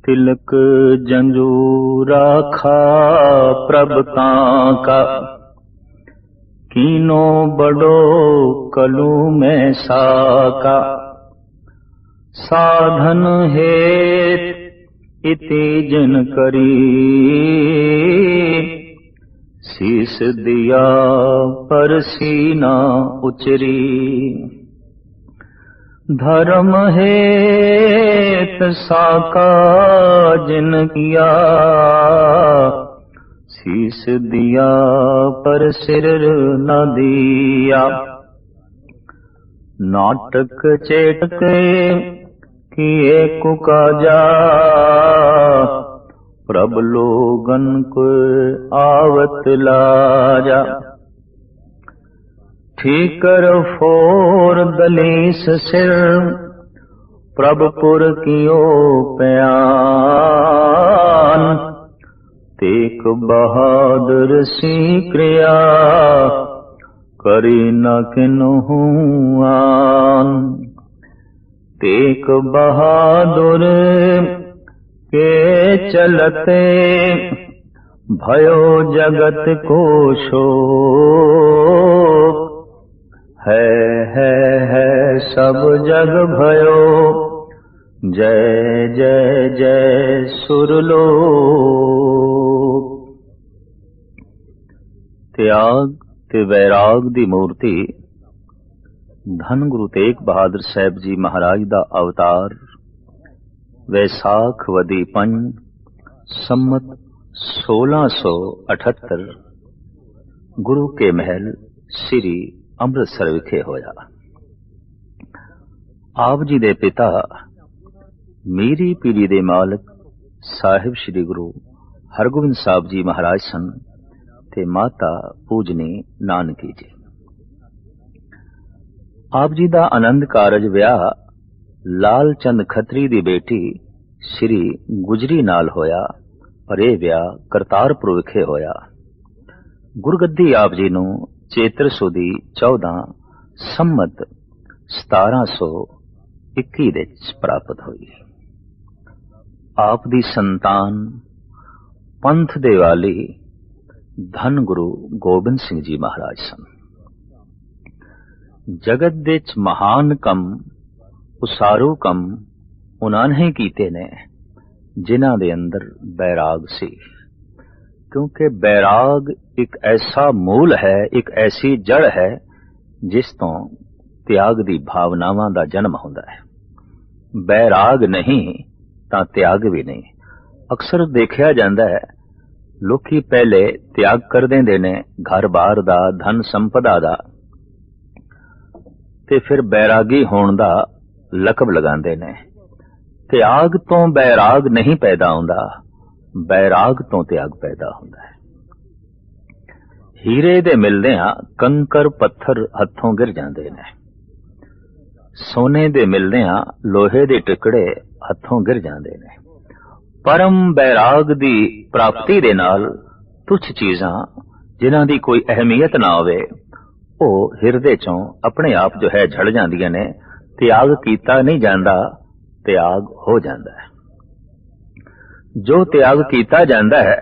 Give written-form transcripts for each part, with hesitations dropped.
तिलक जंजू राखा प्रभ तांका, कीनो बड़ो कलू में साका। साधन हेत इति जिन करी, शीस दिया पर सीना उचरी। धर्म हेत साका जिन किया, शीस दिया पर सिर न दिया। नाटक चेटक किए कुकाजा, प्रभ लोगन को आवत लाजा। ठीकर फोर दलीस सिर, प्रभपुर कियो प्यान। तेक बहादुर सी क्रिया, करी न किन्हू आन। तेक बहादुर के चलते, भयो जगत को शोक। है सब जग भयो, जय जय जय सुरलोक। त्याग ते वैराग दी मूर्ति धन गुरु तेग बहादुर साहब जी महाराज दा अवतार। वैसाख वदी पंज सम्मत 1678 गुरु के महल श्री ਅੰਮ੍ਰਿਤਸਰ ਵਿਖੇ ਹੋਇਆ। ਆਪ ਜੀ ਦੇ ਪਿਤਾ ਮੀਰੀ ਪੀਰੀ ਦੇ ਮਾਲਕ ਸਾਹਿਬ ਸ੍ਰੀ ਗੁਰੂ ਹਰਗੋਬਿੰਦ ਸਾਹਿਬ ਜੀ ਮਹਾਰਾਜ ਸਨ ਤੇ ਮਾਤਾ ਪੂਜਨੀ ਨਾਨਕੀ ਜੀ। ਆਪ ਜੀ ਦਾ ਆਨੰਦ ਕਾਰਜ ਵਿਆਹ ਲਾਲ ਚੰਦ ਖੱਤਰੀ ਦੀ ਬੇਟੀ ਸ੍ਰੀ ਗੁਜਰੀ ਨਾਲ ਹੋਇਆ, ਪਰ ਇਹ ਵਿਆਹ ਕਰਤਾਰਪੁਰ ਵਿਖੇ ਹੋਇਆ। ਗੁਰਗੱਦੀ ਆਪ ਜੀ ਨੂੰ ਚੇਤਰ ਸੁਦੀ 14 ਸੰਮਤ 1721 ਦੇ ਪ੍ਰਾਪਤ ਹੋਈ। ਆਪ ਦੀ ਸੰਤਾਨ ਪੰਥ ਦੇ ਵਾਲੀ ਧੰਨ ਗੁਰੂ ਗੋਬਿੰਦ ਸਿੰਘ ਜੀ ਮਹਾਰਾਜ ਸਨ। ਜਗਤ ਦੇ ਚ ਮਹਾਨ ਕੰਮ ਉਸਾਰੂ ਕੰਮ ਉਹਨਾਂ ਨੇ ਕੀਤੇ ਨੇ ਜਿਨ੍ਹਾਂ ਦੇ ਅੰਦਰ ਬੈਰਾਗ ਸੀ। क्योंकि बैराग एक ऐसा मूल है, एक ऐसी जड़ है जिस तो त्याग दी भावनावां दा जन्म होंदा है। बैराग नहीं तां त्याग भी नहीं। अक्सर देखा जाता है लोकी पहले त्याग कर देंदे ने घर बार दा, धन संपदा दा, ते फिर बैरागी होण दा लकब लगांदे ने। त्याग तो बैराग नहीं पैदा होंदा, बैराग तो त्याग पैदा होता है। हीरे दे मिलदियां कंकर पत्थर हथों गिर जाते हैं, सोने दे मिलदियां लोहे दे टुकड़े हथों गिर जाते हैं। परम बैराग दी प्राप्ति दे नाल तुच्छ चीजां जिन्हां दी कोई अहमियत ना होवे ओ हिरदे चों अपने आप जो है झड़ जांदियां ने। त्याग कीता नहीं जांदा, त्याग हो जांदा है। जो त्याग किया जाता है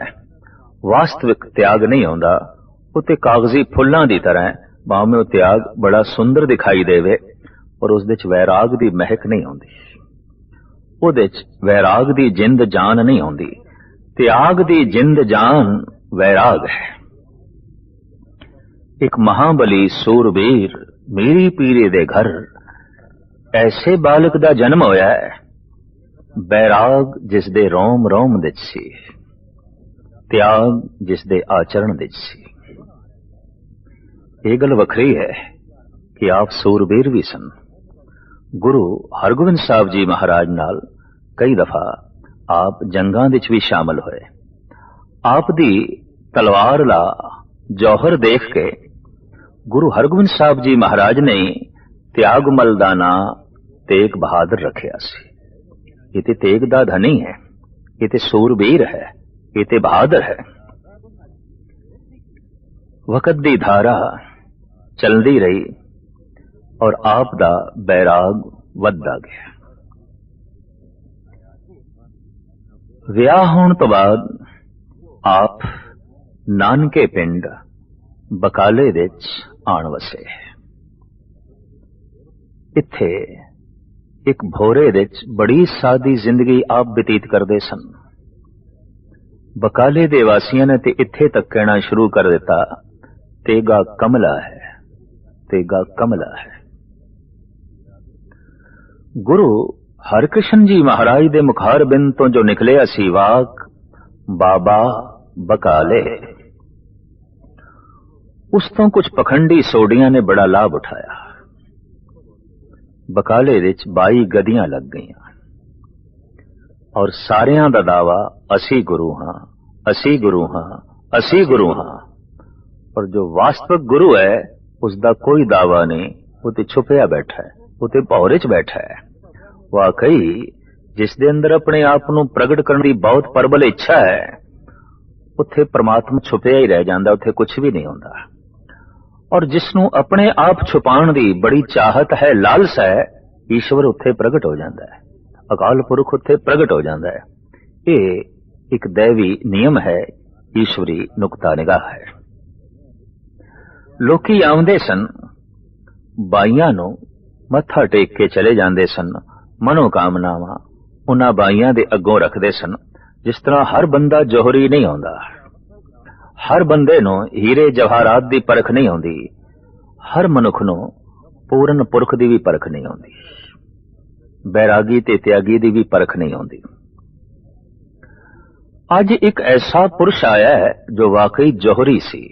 वास्तविक त्याग नहीं होता। उत्ते कागजी फुल्लां दी तरह भावें वो त्याग बड़ा सुंदर दिखाई देवे और उस विच वैराग दी महक नहीं होंदी, उहदे च वैराग दी जिंद जान नहीं होंदी। त्याग दी जिंद जान वैराग है। एक महाबली सूरबीर मीरी पीरी दे घर ऐसे बालक दा जन्म होया है, बैराग जिस दे रोम रोम विच सी, त्याग जिस दे आचरण विच सी। ये गल वखरी है कि आप सूरबीर भी सन। गुरु हरगोबिंद साहब जी महाराज नाल कई दफा आप जंगां विच भी शामिल होए। आप दी तलवार ला जौहर देख के गुरु हरगोबिंद साहब जी महाराज ने त्यागमल दा नां तेग बहादुर रखिया सी। ये ते तेग दा धनी है, ये ते सूरबीर है, ये ते बहादुर है। वक़्त दी धारा चलदी रही और आप दा बैराग वधदा गया। ਵਿਆਹ ਹੋਣ ਤੋਂ ਬਾਅਦ ਆਪ ਨਾਨਕੇ ਪਿੰਡ ਬਕਾਲੇ ਵਿੱਚ ਆਣ ਵਸੇ। ਇੱਥੇ ਇੱਕ ਭੋਰੇ ਵਿੱਚ ਬੜੀ ਸਾਦੀ ਜ਼ਿੰਦਗੀ ਆਪ ਬਤੀਤ ਕਰਦੇ ਸਨ। ਬਕਾਲੇ ਦੇ ਵਾਸੀਆਂ ਨੇ ਤੇ ਇੱਥੇ ਤੱਕ ਕਹਿਣਾ ਸ਼ੁਰੂ ਕਰ ਦਿੱਤਾ, ਤੇਗਾ ਕਮਲਾ ਹੈ, ਤੇਗਾ ਕਮਲਾ ਹੈ। ਗੁਰੂ ਹਰਕ੍ਰਿਸ਼ਨ ਜੀ ਮਹਾਰਾਜ ਦੇ ਮੁਖਾਰ ਬਿੰਦ ਤੋਂ ਜੋ ਨਿਕਲਿਆ ਸੀ ਵਾਕ ਬਾਬਾ ਬਕਾਲੇ, ਉਸ ਤੋਂ ਕੁਝ ਪਖੰਡੀ ਸੋਡੀਆਂ ਨੇ ਬੜਾ ਲਾਭ ਉਠਾਇਆ। ਬਕਾਲੇ ਵਿੱਚ 22 ਗਦੀਆਂ ਲੱਗ ਗਈਆਂ ਔਰ ਸਾਰਿਆਂ ਦਾ ਦਾਵਾ ਅਸੀਂ ਗੁਰੂ ਹਾਂ, ਅਸੀਂ ਗੁਰੂ ਹਾਂ, ਅਸੀਂ ਗੁਰੂ ਹਾਂ। ਪਰ ਜੋ ਵਾਸਤਵਿਕ ਗੁਰੂ ਹੈ ਉਸ ਦਾ ਕੋਈ ਦਾਵਾ ਨਹੀਂ, ਉਹ ਤੇ ਛੁਪਿਆ ਬੈਠਾ ਹੈ, ਉਹ ਤੇ ਭੌਰੇ 'ਚ ਬੈਠਾ ਹੈ। ਵਾਕਈ ਜਿਸ ਦੇ ਅੰਦਰ ਆਪਣੇ ਆਪ ਨੂੰ ਪ੍ਰਗਟ ਕਰਨ ਦੀ ਬਹੁਤ ਪ੍ਰਬਲ ਇੱਛਾ ਹੈ, ਉੱਥੇ ਪ੍ਰਮਾਤਮਾ ਛੁਪਿਆ ਹੀ ਰਹਿ ਜਾਂਦਾ, ਉੱਥੇ ਕੁਝ ਵੀ ਨਹੀਂ ਹੁੰਦਾ। ਔਰ ਜਿਸ ਨੂੰ ਆਪਣੇ ਆਪ ਛੁਪਾਉਣ ਦੀ ਬੜੀ ਚਾਹਤ ਹੈ, ਲਾਲਸ ਹੈ, ਈਸ਼ਵਰ ਉੱਥੇ ਪ੍ਰਗਟ ਹੋ ਜਾਂਦਾ ਹੈ, ਅਕਾਲ ਪੁਰਖ ਉੱਥੇ ਪ੍ਰਗਟ ਹੋ ਜਾਂਦਾ ਹੈ। ਇਹ ਇੱਕ ਦੈਵੀ ਨਿਯਮ ਹੈ, ਈਸ਼ਵਰੀ ਨੁਕਤਾ ਨਿਗਾਹ ਹੈ। ਲੋਕੀ ਆਉਂਦੇ ਸਨ, ਬਾਈਆਂ ਨੂੰ ਮੱਥਾ ਟੇਕ ਕੇ ਚਲੇ ਜਾਂਦੇ ਸਨ, ਮਨੋਕਾਮਨਾਵਾਂ ਉਹਨਾਂ ਬਾਈਆਂ ਦੇ ਅੱਗੋਂ ਰੱਖਦੇ ਸਨ। ਜਿਸ ਤਰ੍ਹਾਂ ਹਰ ਬੰਦਾ ਜੋਹਰੀ ਨਹੀਂ ਆਉਂਦਾ, ਹਰ ਬੰਦੇ ਨੂੰ ਹੀਰੇ ਜਵਾਹਰਾਤ ਦੀ ਪਰਖ ਨਹੀਂ ਆਉਂਦੀ, ਹਰ ਮਨੁੱਖ ਨੂੰ ਪੂਰਨ ਪੁਰਖ ਦੀ ਵੀ ਪਰਖ ਨਹੀਂ ਆਉਂਦੀ, ਬੈਰਾਗੀ ਤੇ ਤਿਆਗੀ ਦੀ ਵੀ ਪਰਖ ਨਹੀਂ ਆਉਂਦੀ। ਅੱਜ ਇੱਕ ਐਸਾ ਪੁਰਸ਼ ਆਇਆ ਹੈ ਜੋ ਵਾਕਈ ਜੋਹਰੀ ਸੀ,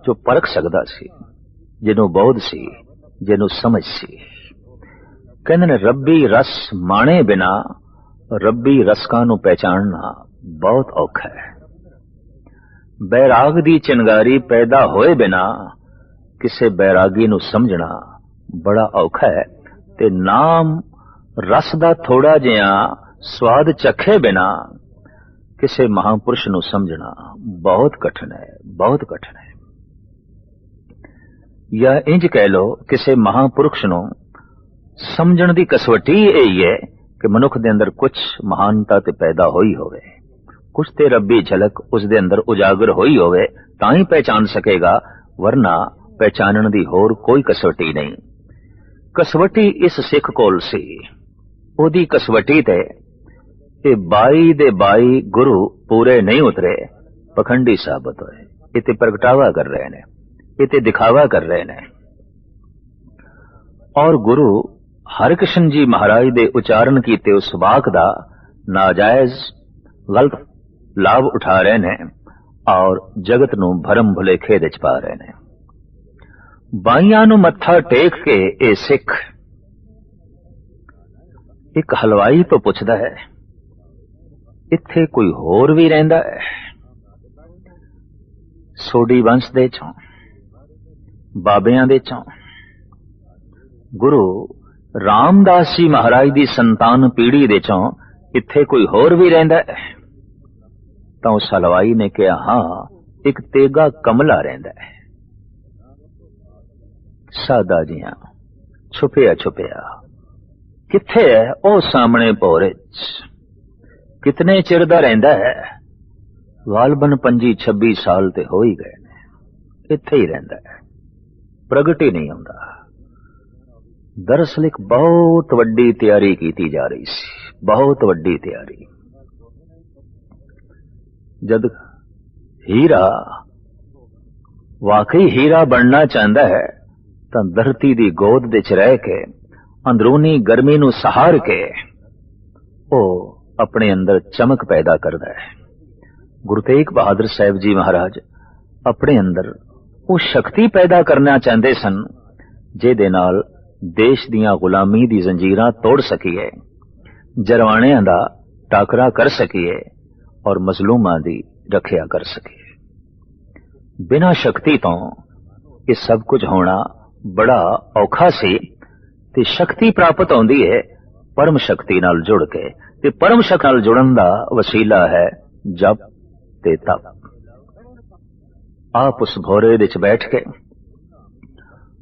ਜੋ ਪਰਖ ਸਕਦਾ ਸੀ, ਜਿਹਨੂੰ ਬੋਧ ਸੀ, ਜਿਹਨੂੰ ਸਮਝ ਸੀ। ਕਹਿੰਦੇ ਨੇ ਰੱਬੀ ਰਸ ਮਾਣੇ ਬਿਨਾ ਰੱਬੀ ਰਸਕਾਂ ਨੂੰ ਪਹਿਚਾਨਣਾ ਬਹੁਤ ਔਖਾ ਹੈ। ਬੈਰਾਗ ਦੀ ਚਿੰਗਾਰੀ ਪੈਦਾ ਹੋਏ ਬਿਨਾ ਕਿਸੇ ਬੈਰਾਗੀ ਨੂੰ ਸਮਝਣਾ ਬੜਾ ਔਖਾ ਹੈ। ਤੇ ਨਾਮ ਰਸ ਦਾ ਥੋੜਾ ਜਿਹਾ ਸਵਾਦ ਚੱਖੇ ਬਿਨਾ ਕਿਸੇ ਮਹਾਂਪੁਰਸ਼ ਨੂੰ ਸਮਝਣਾ ਬਹੁਤ ਕਠਿਨ ਹੈ, ਬਹੁਤ ਕਠਿਨ ਹੈ। ਜਾਂ ਇੰਜ ਕਹਿ ਲੋ, ਕਿਸੇ ਮਹਾਂਪੁਰਖ ਨੂੰ ਸਮਝਣ ਦੀ ਕਸਵੱਟੀ ਇਹ ਹੈ ਕਿ ਮਨੁੱਖ ਦੇ ਅੰਦਰ ਕੁਝ ਮਹਾਨਤਾ ਤੇ ਪੈਦਾ ਹੋਈ ਹੋਵੇ, ਕੁਝ ਤੇ ਰੱਬੀ ਝਲਕ ਉਸ ਦੇ ਅੰਦਰ ਉਜਾਗਰ ਹੋਈ ਹੋਵੇ, ਤਾਂ ਹੀ ਪਹਿਚਾਨ ਸਕੇਗਾ, ਵਰਨਾ ਪਹਿਚਾਨਣ ਦੀ ਹੋਰ ਕੋਈ ਕਸਵੱਟੀ ਨਹੀਂ। ਕਸਵੱਟੀ ਇਸ ਸਿੱਖ ਕੋਲ ਸੀ, ਉਹਦੀ ਕਸਵੱਟੀ ਤੇ ਇਹ 22 ਦੇ 22 ਗੁਰੂ ਪੂਰੇ ਨਹੀਂ ਉਤਰੇ, ਪਖੰਡੀ ਸਾਬਤ ਹੋਏ। ਇਹ ਤੇ ਪ੍ਰਗਟਾਵਾ ਕਰ ਰਹੇ ਨੇ, ਇਹ ਤੇ ਦਿਖਾਵਾ ਕਰ ਰਹੇ ਨੇ। ਔਰ ਗੁਰੂ ਹਰਕ੍ਰਿਸ਼ਨ ਜੀ ਮਹਾਰਾਜ ਦੇ ਉਚਾਰਨ ਕੀਤੇ ਉਸ ਵਾਕ ਦਾ ਨਾਜਾਇਜ਼ ਗਲਤ ਲਾਭ ਉਠਾ ਰਹੇ ਨੇ ਔਰ ਜਗਤ ਨੂੰ ਭਰਮ ਭੁਲੇਖੇ ਵਿੱਚ ਪਾ ਰਹੇ ਨੇ। ਬਾਈਆਂ ਨੂੰ ਮੱਥਾ ਟੇਕ ਕੇ ਇਹ ਸਿੱਖ ਇੱਕ ਹਲਵਾਈ ਤੋਂ ਪੁੱਛਦਾ ਹੈ, ਇੱਥੇ ਕੋਈ ਹੋਰ ਵੀ ਰਹਿੰਦਾ ਹੈ? ਸੋਢੀ ਵੰਸ਼ ਦੇ ਚੋਂ, ਬਾਬਿਆਂ ਦੇ ਚੋਂ, ਗੁਰੂ ਰਾਮਦਾਸ ਜੀ ਮਹਾਰਾਜ ਦੀ ਸੰਤਾਨ ਪੀੜ੍ਹੀ ਦੇ ਚੋਂ ਇੱਥੇ ਕੋਈ ਹੋਰ ਵੀ ਰਹਿੰਦਾ ਹੈ? ਤਾਂ ਉਸ ਹਲਵਾਈ ਨੇ ਕਿਹਾ, ਹਾਂ, ਇੱਕ ਤੇਗਾ ਕਮਲਾ ਰਹਿੰਦਾ ਹੈ। ਸਾਦਾ ਜਿਹਾ ਛੁਪਿਆ ਛੁਪਿਆ। ਕਿੱਥੇ ਹੈ? ਉਹ ਸਾਹਮਣੇ ਭੋਰੇ 'ਚ। ਕਿਤਨੇ ਚਿਰ ਦਾ ਰਹਿੰਦਾ ਹੈ? ਗਾਲਬਨ 25-26 ਸਾਲ ਤੇ ਹੋ ਹੀ ਗਏ ਨੇ, ਇੱਥੇ ਹੀ ਰਹਿੰਦਾ ਹੈ, ਪ੍ਰਗਟ ਹੀ ਨਹੀਂ ਹੁੰਦਾ। ਦਰਅਸਲ ਇੱਕ ਬਹੁਤ ਵੱਡੀ ਤਿਆਰੀ ਕੀਤੀ ਜਾ ਰਹੀ ਸੀ, ਬਹੁਤ ਵੱਡੀ ਤਿਆਰੀ। ਜਦ ਹੀਰਾ ਵਾਕਈ ਹੀਰਾ ਬਣਨਾ ਚਾਹੁੰਦਾ ਹੈ ਤਾਂ ਧਰਤੀ ਦੀ ਗੋਦ ਵਿੱਚ ਰਹਿ ਕੇ ਅੰਦਰੂਨੀ ਗਰਮੀ ਨੂੰ ਸਹਾਰ ਕੇ ਉਹ ਆਪਣੇ ਅੰਦਰ ਚਮਕ ਪੈਦਾ ਕਰਦਾ ਹੈ। ਗੁਰੂ ਤੇਗ ਬਹਾਦਰ ਸਾਹਿਬ ਜੀ ਮਹਾਰਾਜ ਆਪਣੇ ਅੰਦਰ ਉਹ ਸ਼ਕਤੀ ਪੈਦਾ ਕਰਨਾ ਚਾਹੁੰਦੇ ਸਨ, ਜਿਹਦੇ ਨਾਲ ਦੇਸ਼ ਦੀਆਂ ਗੁਲਾਮੀ ਦੀ ਜ਼ੰਜੀਰਾਂ ਤੋੜ ਸਕੀਏ, ਜਰਵਾਣਿਆਂ ਦਾ ਟਾਕਰਾ ਕਰ ਸਕੀਏ ਔਰ ਮਜ਼ਲੂਮਾਂ ਦੀ ਰੱਖਿਆ ਕਰ ਸਕੀਏ। ਬਿਨਾਂ ਸ਼ਕਤੀ ਤੋਂ ਇਹ ਸਭ ਕੁਝ ਹੋਣਾ ਬੜਾ ਔਖਾ ਸੀ। ਤੇ ਸ਼ਕਤੀ ਪ੍ਰਾਪਤ ਹੁੰਦੀ ਹੈ ਪਰਮ ਸ਼ਕਤੀ ਨਾਲ ਜੁੜ ਕੇ, ਤੇ ਪਰਮ ਸ਼ਕਤੀ ਨਾਲ ਜੁੜਨ ਦਾ ਵਸੀਲਾ ਹੈ ਜਪ ਤੇ ਤਪ। ਆਪ ਉਸ ਭੋਰੇ ਵਿੱਚ ਬੈਠ ਕੇ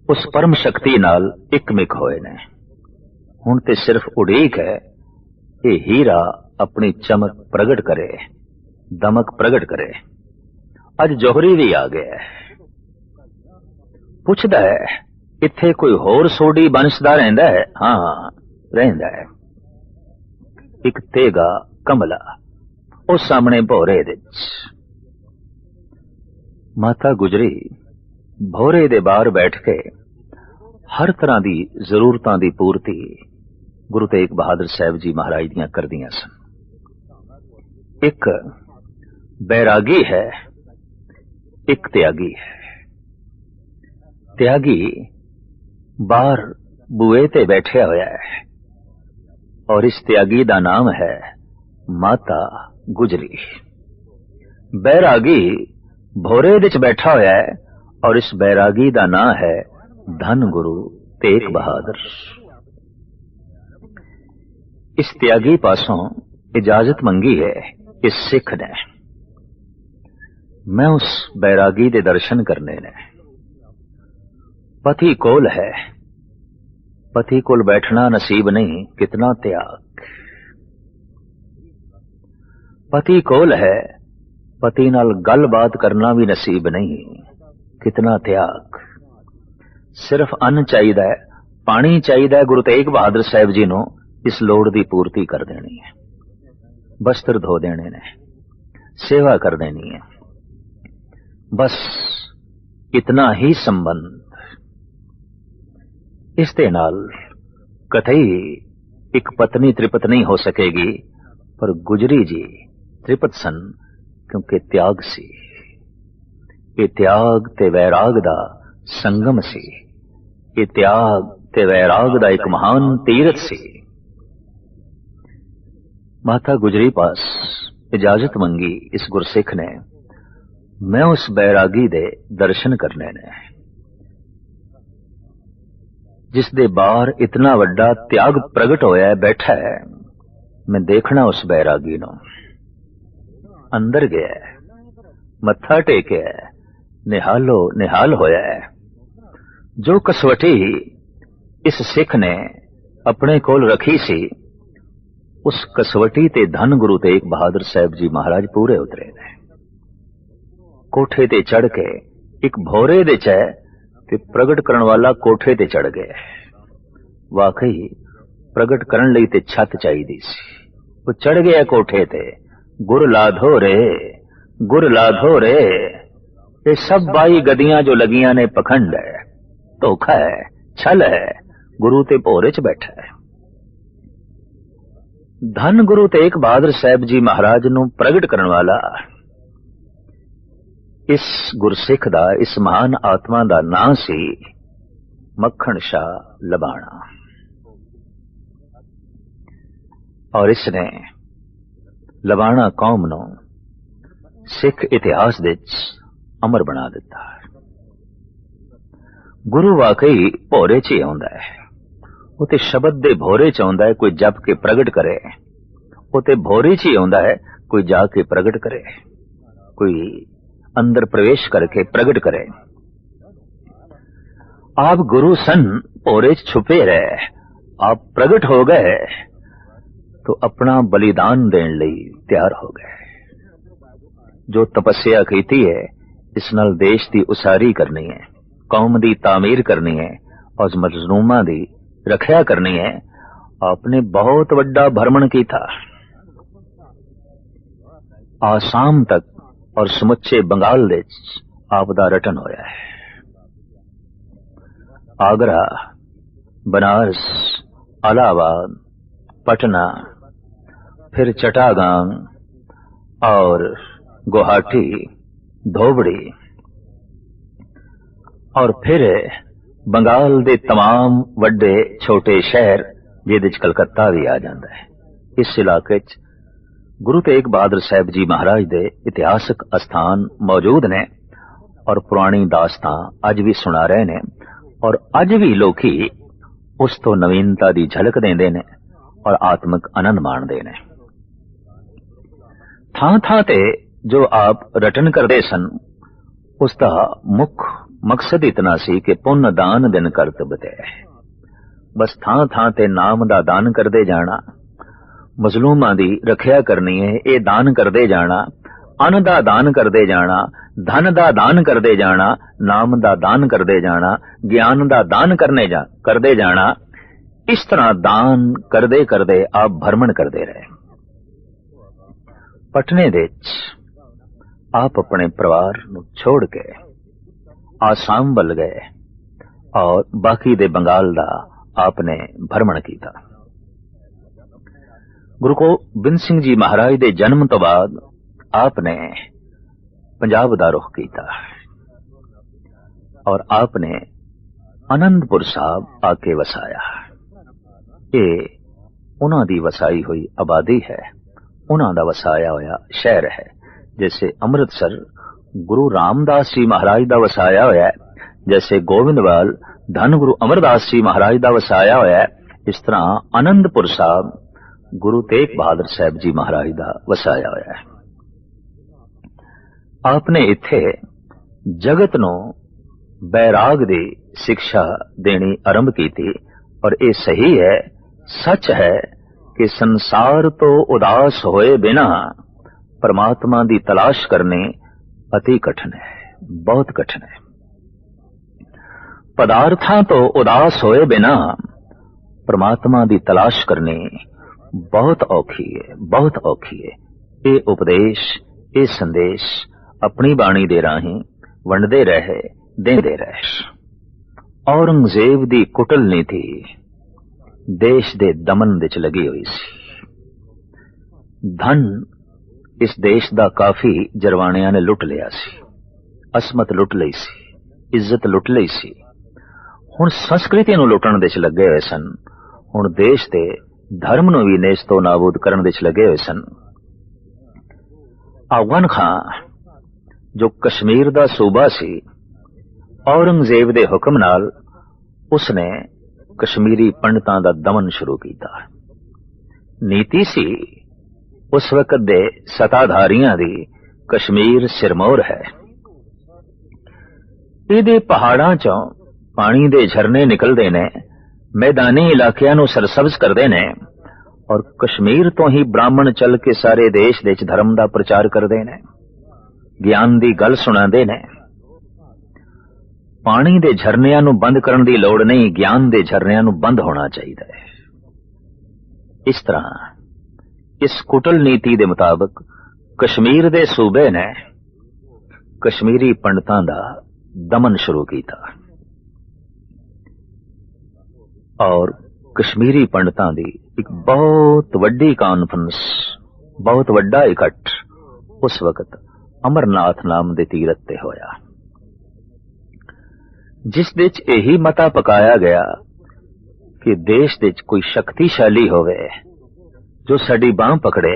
ਉਸ ਪਰਮ ਸ਼ਕਤੀ ਨਾਲ ਇੱਕਮਿਕ ਹੋਏ ਨੇ। ਹੁਣ ਤੇ ਸਿਰਫ ਉਡੀਕ ਹੈ ये हीरा अपनी चमक प्रगट करे, दमक प्रगट करे। अज जोहरी भी आ गया है। पुछदा है इत्थे कोई होर सोडी बनसदा रहिंदा है? हाँ रहिंदा है। एक तेगा कमला उस सामने भोरे दे माता गुजरी भोरे दे बाहर बैठ के हर तरह दी जरूरतां दी पूर्ति गुरु तेग बहादुर साहब जी महाराज दियां करदियां सन। एक बैरागी है, एक त्यागी है। त्यागी बाहर बुए ते बैठा होया है और इस त्यागी दा नाम है माता गुजरी। बैरागी भोरे विच बैठा होया है और इस बैरागी दा नाम है धन गुरु तेग बहादुर। इस त्यागी पासों इजाजत मंगी है इस सिख ने। मैं उस बैरागी दे दर्शन करने ने। पति कोल है, पति कोल बैठना नसीब नहीं, कितना त्याग। पति कोल है, पति नाल गल बात करना भी नसीब नहीं, कितना त्याग। सिर्फ अन्न चाहिदा है, पानी चाहिदा है। गुरु तेग बहादुर साहब जी नूं इस लोड़ दी पूर्ति कर देनी है। वस्त्र धो देने ने, सेवा कर देनी है, बस इतना ही संबंध। इस दे नाल कतई एक पत्नी त्रिपत नहीं हो सकेगी, पर गुजरी जी त्रिपत सन क्योंकि त्याग सी। ये त्याग ते वैराग दा संगम सी। ये त्याग ते वैराग दा एक महान तीरथ सी। माता गुजरी पास इजाजत मंगी इस गुरसिख ने। मैं उस बैरागी दे दर्शन करने ने, जिस दे बाहर इतना वड्डा त्याग प्रगट होया है, बैठा है। मैं देखना उस बैरागी नूं। अंदर गया है, मत्था टेकिया है, निहालो निहाल होया है। जो कसवटी इस सिख ने अपने कोल रखी सी, उस कसवटी ते धन गुरु तेग बहादुर साहब जी महाराज पूरे उतरे ने। कोठे ते चढ़ के एक भोरे दे च ते प्रगट करन वाला कोठे ते चढ़ गया। वाकई प्रगट करन लई ते छत चाहिदी सी। वो चढ़ गया कोठे ते। गुर लाधो रे, गुर लाधो रे। ये सब 22 गदियां जो लगियां ने पखंड है, धोखा है, छल है। गुरु ते भोरे च बैठा है। धन गुरु तेग बहादुर साहब जी महाराज नूं प्रगट करन वाला इस गुरसिख दा, इस महान आत्मा दा नां सी मक्खण शाह लबाणा। और इसने लबाणा कौम नूं सिख इतिहास विच अमर बना दिता। गुरु वाकई भोरे च ही आउंदा है। वो ते शब्द दे भोरे च आउंदा है। कोई जप के प्रगट करे, वो ते भोरे च ही आउंदा है। कोई जाके प्रगट करे, कोई अंदर प्रवेश करके प्रगट करे। आप गुरु सन, भोरे च छुपे रहे। आप प्रगट हो गए तो अपना बलिदान देने लई तैयार हो गए। जो तपस्या कीती है, इस नाल देश दी उसारी करनी है, कौम दी तामीर करनी है और मजलूमां दी रखिया करनी है। आपने बहुत वड्डा भ्रमण कीता, आसाम तक और समुचे बंगाल दे आप दा रटन होया है। आगरा, बनारस, इलाहाबाद, पटना, फिर चट्टागांग और गुवाहाटी, धोबड़ी और फिर बंगाल दे तमाम वड्डे छोटे शहर, जिहदे च कलकत्ता भी आ जाता है। इस इलाके च गुरु तेग बहादुर साहब जी महाराज दे इतिहासक अस्थान मौजूद ने और पुरानी दास्तां अज भी सुना रहे ने और अज भी लोकी उस तो नवीनता दी झलक देंदे ने और आत्मिक आनंद माणदे ने। थां थां ते जो आप रटन करदे सन, उसका मुख्य मकसद इतना सी कि पुण्य दान दिन करत बते। बस थां थां ते नाम दा दान करदे जाना, मजलूमां दी रखिया करनी है, ये दान करदे जाना, अन्न दा दान करदे जाना, धन दा दान करदे जाना, नाम दा दान करदे जाना, ज्ञान दा दान करदे जाना। इस तरह दान करदे करदे आप भ्रमण करदे रहे। पटने दे आप अपने परिवार नूं छोड़ के आसाम वल गए और बाकी दे बंगाल दा आपने भ्रमण किया। गुरु गोबिंद सिंह जी महाराज दे जन्म तो बाद आपने पंजाब दा रुख किया और आपने आनंदपुर साहब आके वसाया। ये उन्हां दी वसाई हुई आबादी है, उन्हां दा वसाया होया शहर है। जैसे अमृतसर गुरु रामदास जी महाराज दा वसाया होया है, जैसे गोविंदवाल धन गुरु अमरदास जी महाराज दा वसाया होया है, इस तरह आनंदपुर साहब गुरु तेग बहादुर साहब जी महाराज दा वसाया होया है। आपने इत्थे जगत नूं बैराग दी शिक्षा देनी आरंभ की थी। और ये सही है, सच है कि संसार तो उदास होए बिना परमात्मा दी तलाश करनी अति कठिन है, बहुत कठिन है। पदार्थां तो उदास होए बिना परमात्मा दी तलाश करनी बहुत औखी है, बहुत औखी है। ये उपदेश, ये संदेश अपनी बाणी दे राही वंडदे रहे, देंदे रहे। औरंगजेब दी कुटल नीति देश दे दमन विच लगी हुई सी। धन इस देश दा काफी जरवाणियां ने लुट लिया सी, असमत लुट लई सी, इज्जत लुट लई सी। हुण संस्कृति नूं लुटण विच लगे होए सन। हुण देश दे धर्म नूं भी नेस तो नाबूद करन विच लगे होए सन। अफगान खां जो कश्मीर दा सूबा सी, औरंगजेब दे हुक्म नाल उसने कश्मीरी पंडितां दा दमन शुरू कीता। नीति सी उस वक्त दे सत्ताधारियां दी कश्मीर सिरमौर है। इहदे पहाड़ां चों पानी दे झरने निकलदे ने, मैदानी इलाकियां नूं सरसब्ज करदे ने और कश्मीर तो ही ब्राह्मण चल के सारे देश दे धर्म दा प्रचार करदे ने, ज्ञान दी गल सुणांदे ने। पानी दे झरनियां नूं बंद करन दी लोड़ नहीं, ज्ञान दे झरनियां नूं बंद होना चाहिए है। इस तरह इस कुटल नीति दे मुताबिक कश्मीर दे सूबे ने कश्मीरी पंडितां दा दमन शुरू कीता और कश्मीरी पंडितां दी एक बहुत वड्डी कॉन्फ्रेंस, बहुत वड्डा इकट्ठ उस वक्त अमरनाथ नाम दे तीरथ ते होया, जिस दे च यही मता पकाया गया कि देश दे च कोई शक्तिशाली होवे जो साडी बांह पकड़े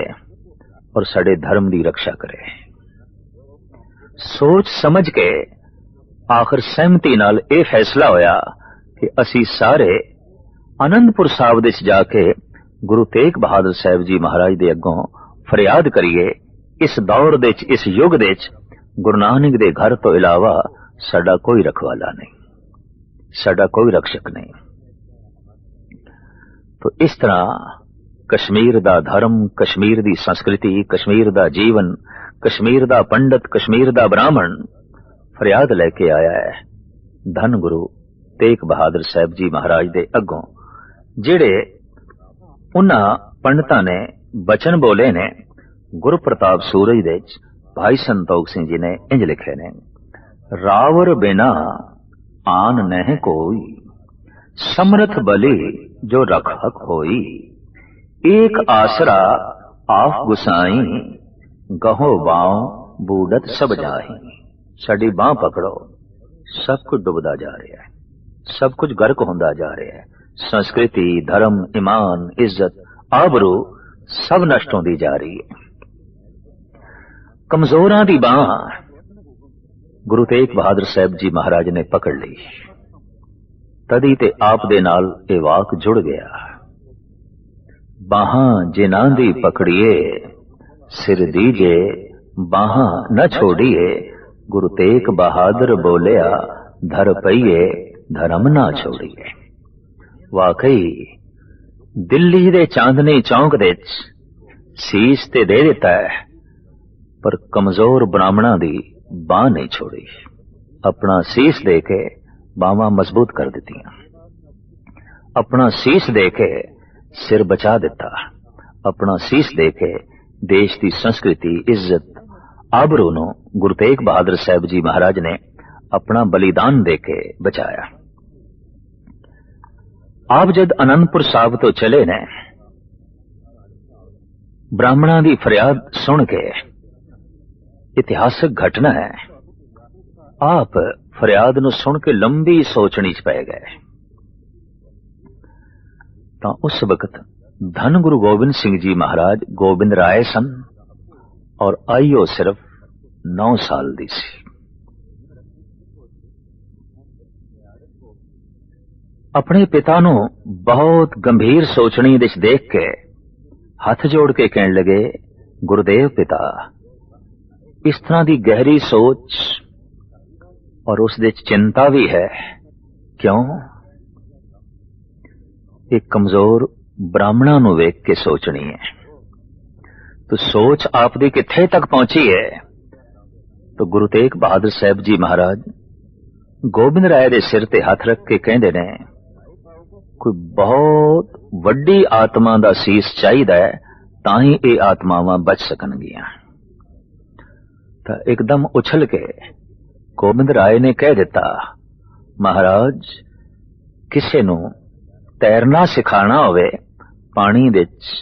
और साडे धर्म दी रक्षा करे। सोच समझ के आखिर सहमति नाल यह फैसला होया कि असी सारे आनंदपुर साहब दे च जाके गुरु तेग बहादुर साहब जी महाराज दे अगों फरियाद करिए, इस दौर दे च, इस युग दे च गुरु नानक दे घर तो इलावा साडा कोई रखवाला नहीं, साडा कोई रक्षक नहीं। तो इस तरह कश्मीर दा धर्म, कश्मीर दी संस्कृति, कश्मीर दा जीवन, कश्मीर दा पंडित, कश्मीर दा ब्राह्मण फरियाद लेके आया है धन गुरु तेग बहादुर साहब जी महाराज दे अगों, जेड़े उन्हां पंडितां ने बचन बोले ने। गुरु प्रताप सूरज दे भाई संतोख सिंह जी ने इंज लिखे ने, रावर बिना आन नह कोई, समर्थ बलि जो रखक होई, एक आसरा आप गुसाई, गहो बाओ बूढ़त सब जाही। साडी बांह पकड़ो, सब कुछ डुबदा जा रहा है, सब कुछ गर्क होंदा जा रहा है। संस्कृति, धर्म, ईमान, इज्जत, आबरू सब नष्ट होंदी जा रही है। कमजोरां दी बांह गुरु तेग बहादुर साहब जी महाराज ने पकड़ ली, तदी ते आप दे नाल ये वाक जुड़ गया। बाहां जिन्हां दी पकड़िए, सिर दीजे बाहां न छोड़िए, गुरु तेग बहादुर बोलिया, धर पईए धर्म ना छोड़िए। वाकई दिल्ली दे चांदनी चौक दे ਸੀਸ ਤੇ ਦੇ ਦਿੱਤਾ ਹੈ, ਪਰ ਕਮਜ਼ੋਰ ਬ੍ਰਾਹਮਣਾਂ ਦੀ ਬਾਂਹ ਨਹੀਂ ਛੋੜੀ। ਆਪਣਾ ਸੀਸ ਦੇ ਕੇ ਬਾਹਾਂ ਮਜ਼ਬੂਤ ਕਰ ਦਿੱਤੀਆਂ, ਆਪਣਾ ਸੀਸ ਦੇ ਕੇ ਸਿਰ ਬਚਾ ਦਿੱਤਾ, ਆਪਣਾ ਸੀਸ ਦੇ ਕੇ ਦੇਸ਼ ਦੀ ਸੰਸਕ੍ਰਿਤੀ, ਇੱਜ਼ਤ, ਆਬਰੂ ਨੂੰ ਗੁਰੂ ਤੇਗ ਬਹਾਦਰ ਸਾਹਿਬ ਜੀ ਮਹਾਰਾਜ ਨੇ ਆਪਣਾ ਬਲੀਦਾਨ ਦੇ ਕੇ ਬਚਾਇਆ। ਆਪ ਜਦ ਅਨੰਦਪੁਰ ਸਾਹਿਬ ਤੋਂ ਚਲੇ ਨੇ, ਬ੍ਰਾਹਮਣਾਂ ਦੀ ਫਰਿਆਦ ਸੁਣ ਕੇ, ਇਤਿਹਾਸਕ ਘਟਨਾ ਹੈ, ਆਪ ਫਰਿਆਦ ਨੂੰ ਸੁਣ ਕੇ ਲੰਬੀ ਸੋਚਣੀ ਚ ਪੈ ਗਏ। ਤਾਂ ਉਸ ਵਕਤ ਧੰਨ ਗੁਰੂ ਗੋਬਿੰਦ ਸਿੰਘ ਜੀ ਮਹਾਰਾਜ ਗੋਬਿੰਦ ਰਾਏ ਸਨ, ਔਰ ਆਇਓ ਸਿਰਫ 9 ਸਾਲ ਦੀ ਸੀ। ਆਪਣੇ ਪਿਤਾ ਨੂੰ ਬਹੁਤ ਗੰਭੀਰ ਸੋਚਣੀ ਵਿੱਚ ਦੇਖ ਕੇ ਹੱਥ ਜੋੜ ਕੇ ਕਹਿਣ ਲਗੇ, ਗੁਰਦੇਵ ਪਿਤਾ, ਇਸ ਤਰ੍ਹਾਂ ਦੀ ਗਹਿਰੀ ਸੋਚ ਔਰ ਉਸ ਦੇ ਚਿੰਤਾ ਵੀ ਹੈ ਕਿਉਂ? ਇੱਕ ਕਮਜ਼ੋਰ ਬ੍ਰਾਹਮਣਾਂ ਨੂੰ ਵੇਖ ਕੇ ਸੋਚਣੀ ਹੈ। तो सोच आपदी किथे तक पहुंची है? तो गुरु तेग बहादुर साहब जी महाराज गोबिंद राय दे सिर ते हथ रख के कहंदे ने, कोई बहुत वड्डी आत्मा दा सीस चाहिदा है तां ही ये आत्मावां बच सकणगियां। तां एकदम उछल के गोबिंद राय ने कह दिता, महाराज किसे नूं तैरना सिखाना होवे पानी विच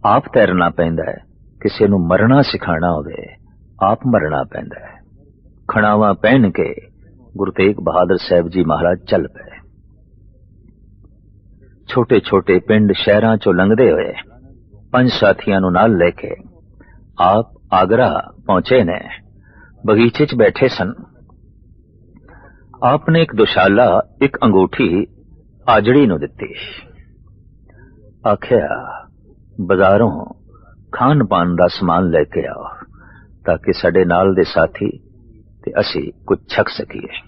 आप तैरना पैंदा है, किसे नूं मरना सिखाना होवे आप मरना पैंदा है। खड़ावा पहन के गुरु तेग बहादुर साहब जी महाराज चल पे। छोटे छोटे पिंड शहरां चों लंघदे होए 5 साथियां नूं नाल लेके आप आगरा पहुंचे ने। बगीचे च बैठे सन। आपने एक दुशाला एक अंगूठी आजड़ी नूं दित्ती। आखिया बाजारों खान पान दा समान लेके आओ ताकि साडे नाल दे साथी ते असी कुछ छक सकीए।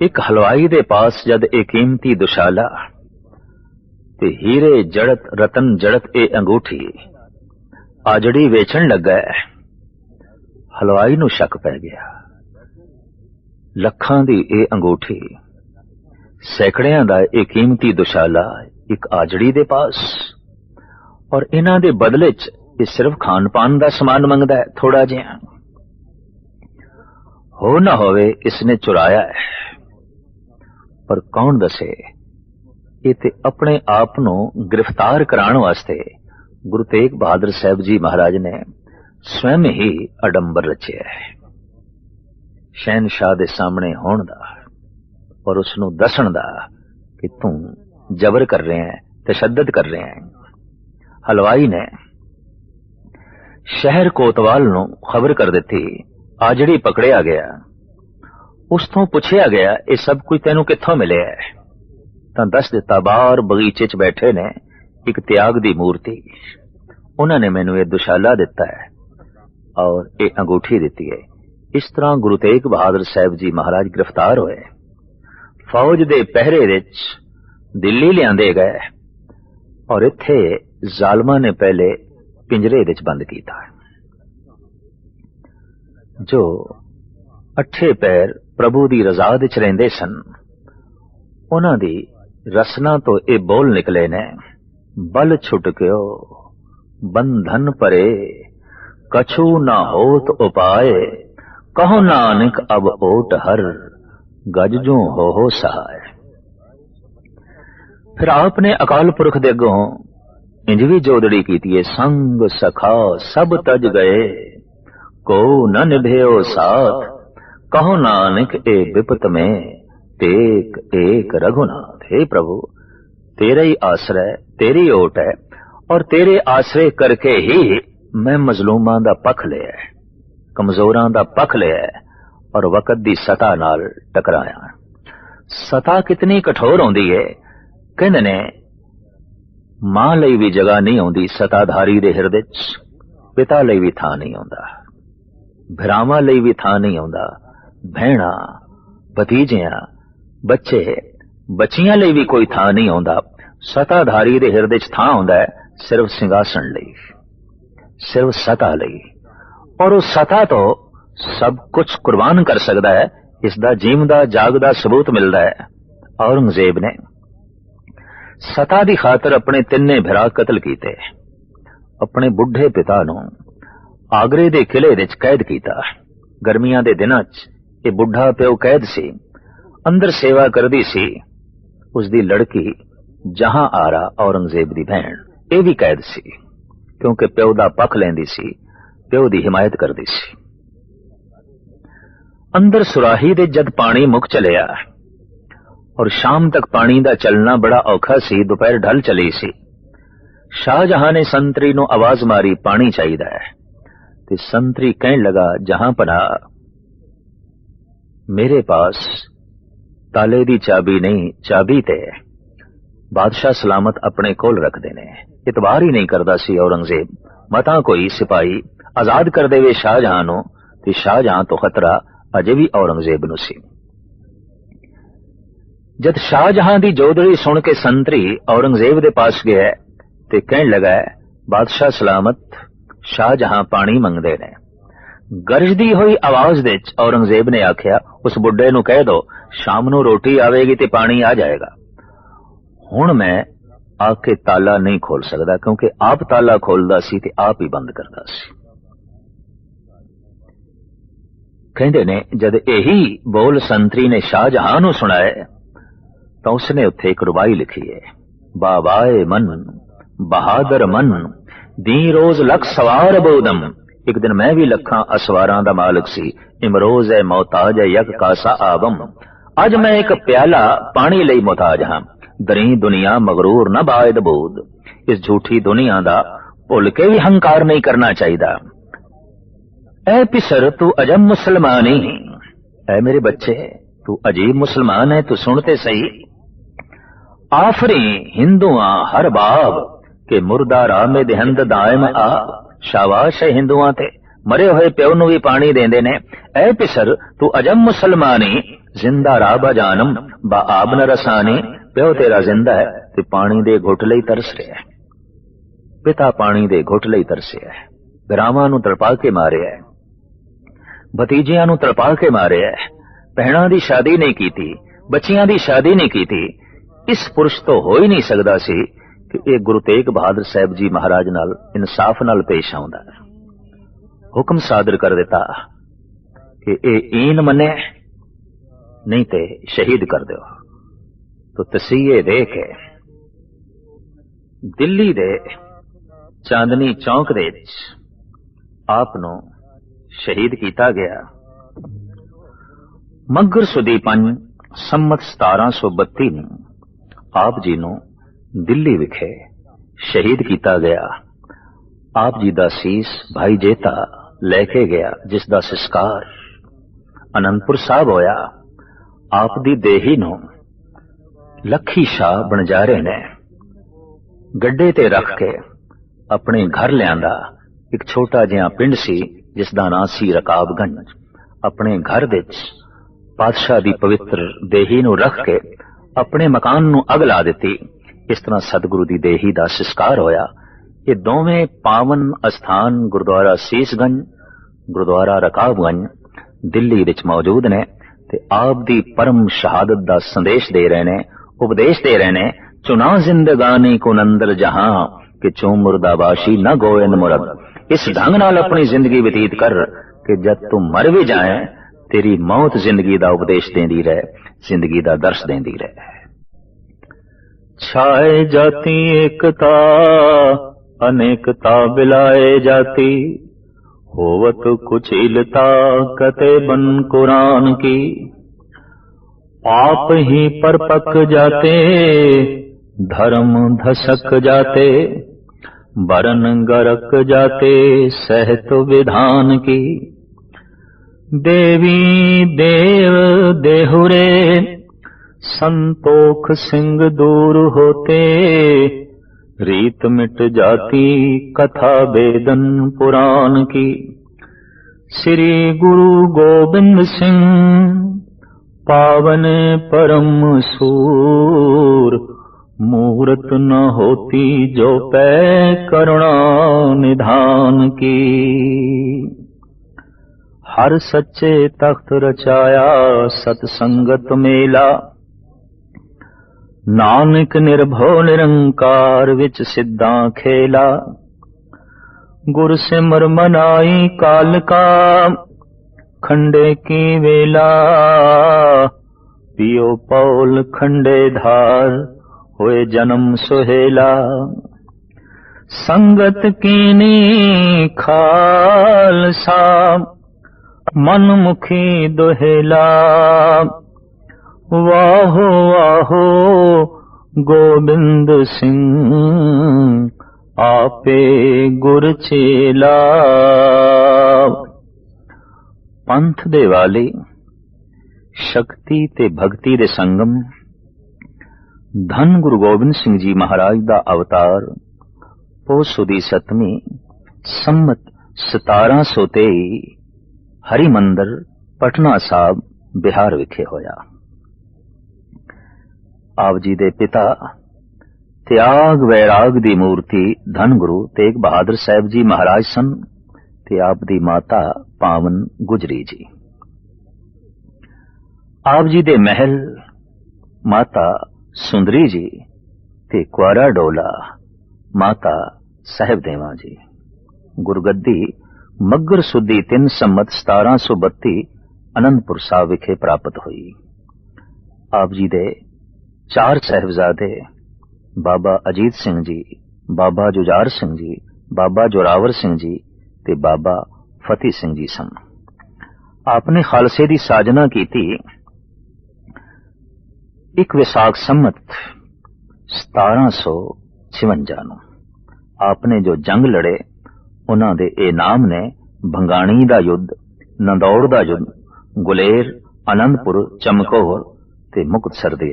एक हलवाई दे पास जद एक कीमती दुशाला ते हीरे जड़त रतन जड़त ए अंगूठी आजड़ी वेचण लगा, हलवाई नूं शक पै गया। लखां दी ए अंगूठी, सैकड़ियां दा ए कीमती दुशाला एक आजड़ी दे पास, और इन्हां दे बदले च ये सिर्फ खान पान दा समान मंगदा है थोड़ा जिहा। हो ना होवे इसने चुराया है, पर कौन दसे ये ते अपने आप नूं गिरफ्तार कराने वास्ते गुरु तेग बहादुर साहब जी महाराज ने स्वयं ही अडंबर रचिया है। शहनशाह दे सामने होण दा और उसनूं दसण दा कि तू जबर कर रहे हैं, तशद्दद कर रहे हैं। हलवाई ने शहर कोतवाल नूं खबर कर दिती, आजड़ी पकड़िया गया। उस तो पुछया गया ये सब कुछ तेनू कित्थों मिले है? तां दस दिता, बाहर बगीचे च बैठे ने एक त्याग दी मूर्ति, उन्होंने मैनू ये दुशाला दिता है और ये अंगूठी दिती है। इस तरह गुरु तेग बहादुर साहब जी महाराज गिरफ्तार होए, फौज दे पहरे विच दिल्ली लियांदे गए और इत्थे जालमा ने पहले पिंजरे विच बंद कीता। जो अठे पैर प्रभु दी रजा विच रहिंदे सन, उन्हां दी रसना तो ये बोल निकले ने, बल छुटक्यो बंधन परे कछु ना होत उपाय, कहो नानक अब ओट हर गज जो हो सहाय। फिर आपने अकाल पुरख दे अगों इंज भी जोदड़ी कीती, संग सखा सब तज गए को न निभेओ साथ, कहो नानक ए विपत में टेक एक रघुनाथ। हे प्रभु तेरा ही आश्रय तेरी ओट है और तेरे आश्रय करके ही मैं मजलूमां दा पख लिया, कमजोरां दा पख लिया और वक़्त दी सता नाल टकराया। सता कितनी कठोर होंदी है, कहंदे ने मां लई भी जगह नहीं आउंदी सताधारी दे हिरदे च, पिता लई भी थां नहीं आउंदा, भरावां लई भी थां नहीं आउंदा, भैणा भतीजियां बच्चे बच्चियां लई भी कोई थां नहीं आउंदा। सताधारी दे हिरदे च थां आउंदा है सिर्फ सिंहासन लई, सिर्फ सता लई, और उस सता तो सब कुछ कुर्बान कर सकता है। इसका जीवदा जागदा सबूत मिलता है। औरंगजेब ने सता दी खातर अपने तिन्ने भरा कतल कीते। अपने बुढ़े पिता नूं आगरे दे किले विच कैद कीता। गर्मियां दे दिनां च ये बुढ़ा प्यो कैद सी, अंदर सेवा करदी सी। उसदी लड़की जहां आरा औरंगजेब दी भैण ये भी कैद सी, क्योंकि प्यो दा पक्ष लैंदी सी, प्यो दी हिमायत करदी सी। अंदर सुराही दे जद पानी मुक चलिया और शाम तक पानी दा चलना बड़ा औखा सी। दोपहर ढल चली सी। शाहजहां ने संतरी नूं आवाज मारी, पानी चाहिदा है। ते संतरी कहन लगा, जहां पना मेरे पास ताले दी चाबी नहीं, चाबी ते बादशाह सलामत अपने कोल रखदे ने। इतबार ही नहीं करदा सी औरंगजेब। मता कोई सिपाही आजाद कर देवे शाहजहां नूं, ते शाहजहां तो खतरा अजे भी औरंगजेब नूं सी। जद शाहजहां दी जोदड़ी सुन के संतरी औरंगजेब दे पास गया ते कहन लगा, बादशाह सलामत शाहजहां पानी मंगदे ने। गरजदी हुई आवाज दे औरंगजेब ने आख्या, उस बुढ़े नूं कह दो शाम नूं रोटी आवेगी ते पानी आ जाएगा। हुण मैं आके ताला नहीं खोल सकदा, क्योंकि आप ताला खोलदा सी ते आप ही बंद करदा सी। कहंदे ने जद यही बोल संतरी ने शाहजहां नूं सुनाए तो उसने उत्थे एक रुबाई लिखी है, बाबाए मन बहादुर मन दी रोज लख सवार बोदम। एक दिन मैं भी लखां असवारां दा मालिक सी, इमरोज है मोहताज है यक कासा आबम। अज मैं एक प्याला पानी लई मोहताज हां, दरी दुनिया मगरूर न बायद बोद। इस झूठी दुनिया दा भुल के भी हंकार नहीं करना चाहिदा। ऐ पिसर तू अजब मुसलमान ही, ऐ मेरे बच्चे तू अजीब मुसलमान है, तू सुनते सही। आफरी हिंदुआ हर बाब के मुर्दा रामे देहंद दायम आ। शाबाश है हिंदुआ ते मरे हुए प्यो नूं भी पानी देंदे ने। ऐ पिसर तू अजब मुसलमानी जिंदा राबा जानम बा आब न रसानी। प्यो तेरा जिंदा है ते पानी दे घुट लई तरस रहा है। पिता पानी दे घुट लई तरसिया है। भरावां नूं तड़पा के मारिया है, भतीजियां नूं तड़पा के मारिया है। भैणां दी शादी नहीं कीती, बच्चियां दी शादी नहीं कीती। इस पुरुष तो हो ही नहीं सकदा सी कि ये गुरु तेग बहादुर साहब जी महाराज नाल इंसाफ नाल पेश आउंदा। हुक्म सादर कर दिता कि ये ईन मने नहीं ते शहीद कर दो। तो तसीहे दे के दिल्ली दे चांदनी चौक दे आप नूं शहीद किया गया। मगर सुदी 5 संमत 1732 नूं आप जी नूं दिल्ली विखे शहीद किया गया। आप जी दा सीस भाई जेता लेके गया, जिसदा संस्कार आनंदपुर साहब होया। आप दी देही नूं लखी शाह बनजारे ने गड्डे ते रख के अपने घर लियांदा। एक छोटा जिहा पिंड सी जिसदा नां सी रकाबगंज। अपने घर विच पातशाह दी पवित्र देही नूं रख के अपने मकान नूं अग ला दिती। इस तरह सतगुरु दी देही दा संस्कार होया। ये दोवें पावन अस्थान गुरुद्वारा सीसगंज, गुरुद्वारा रकाबगंज दिल्ली विच मौजूद ने ते आप दी परम शहादत दा संदेश दे रहे ने, उपदेश दे रहे ने। चुना जिंदगानी को नंदर जहां कि चू मुर्दाबाशी न गोयन मुरद। इस ढंग नाल अपनी जिंदगी व्यतीत कर कि जब तू मर भी जाए तेरी मौत जिंदगी दा उपदेश देंदी रहे, जिंदगी दा दर्श देंदी रहे। छाए जाती एकता अनेकता बिलाए जाती, होवत कुचिलता कते बन कुरान की। आप ही पर पक जाते धर्म धसक जाते, बरन गरक जाते सहत विधान की। देवी देव देहुरे संतोख सिंह दूर होते, रीत मिट जाती कथा वेदन पुराण की। श्री गुरु गोबिंद सिंह पावन परम सूर, मूरत न होती जो पै करुणा निधान की। हर सच्चे तख्त रचाया सतसंगत मेला। नानक निर्भो निरंकार विच सिद्धां खेला। गुर सिमर मनाई काल का खंडे की वेला। पियो पौल खंडे धार होए जन्म सुहेला। संगत कीनी खालसा मन मुखी दुहेला। वाहो वाहो गोबिंद सिंह आपे गुर चेला। पंथ दे वाले शक्ति ते भक्ति दे संगम धन गुरु गोबिंद सिंह जी महाराज दा अवतार पोष सुदी सतवीं संमत 1723 हरिमंदर पटना साहब बिहार विखे होया। आप जी दे पिता त्याग वैराग दी मूर्ति धन गुरु तेग बहादुर साहब जी महाराज सन ते आप दी माता पावन गुजरी जी। आप जी दे महल माता सुंदरी जी ते कुआरा डोला माता साहेब देवा जी। गुरगद्दी मगर सुदी 3 संमत 1732 आनंदपुर साहब विखे प्राप्त हुई। आप जी दे 4 साहिबजादे बाबा अजीत सिंह जी, बाबा जुझार सिंह जी, बाबा जोरावर सिंह जी ते बाबा फतेह सिंह जी सन। आपने खालसे दी साजना की थी 1 विसाख संमत 1756 ਨੂੰ। आपने जो जंग लड़े उन्हां दे ए नाम ने भंगाणी दा युद्ध, नंदौर दा युद्ध, गुलेर, आनंदपुर, चमकौर ते मुक्तसर दे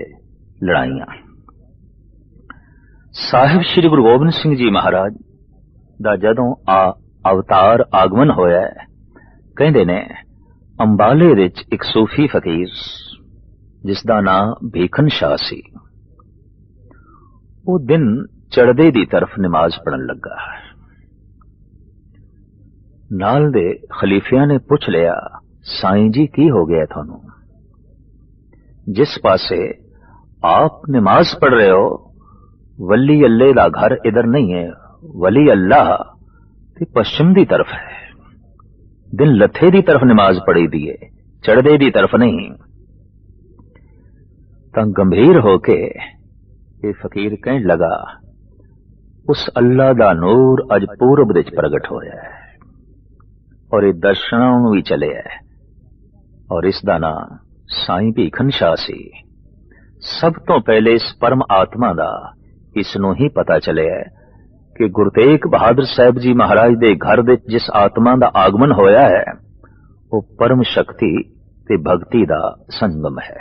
लड़ाइयां। साहिब श्री गुरु गोबिंद सिंह जी महाराज दा जदों अवतार आगमन होया कहंदे ने अंबाले विच एक सूफी फकीर जिसदा नाम भीखन शाह सी, वो दिन चढ़दे दी तरफ नमाज पढ़न लगा। नाल दे खलीफिया ने पूछ लिया, साईं जी की हो गया थानू? जिस पासे आप नमाज पढ़ रहे हो वली अल्लाह दा घर इधर नहीं है, वली अल्लाह ते पश्चिम दी तरफ है। दिन लथे दी तरफ नमाज पढ़ी दी है, चढ़दे दी तरफ नहीं। तां गंभीर होके ये फकीर कहने लगा, उस अल्लाह दा नूर अज पूरब विच प्रगट होया है और ये दर्शनां नूं भी चले है और इस दा नां साईं भीखन शाह सी। सब तो पहले इस परम आत्मा दा इसनूं ही पता चले है कि गुरु तेग बहादुर साहब जी महाराज दे घर दे जिस आत्मा दा आगमन होया है वो परम शक्ति ते भक्ति दा संगम है।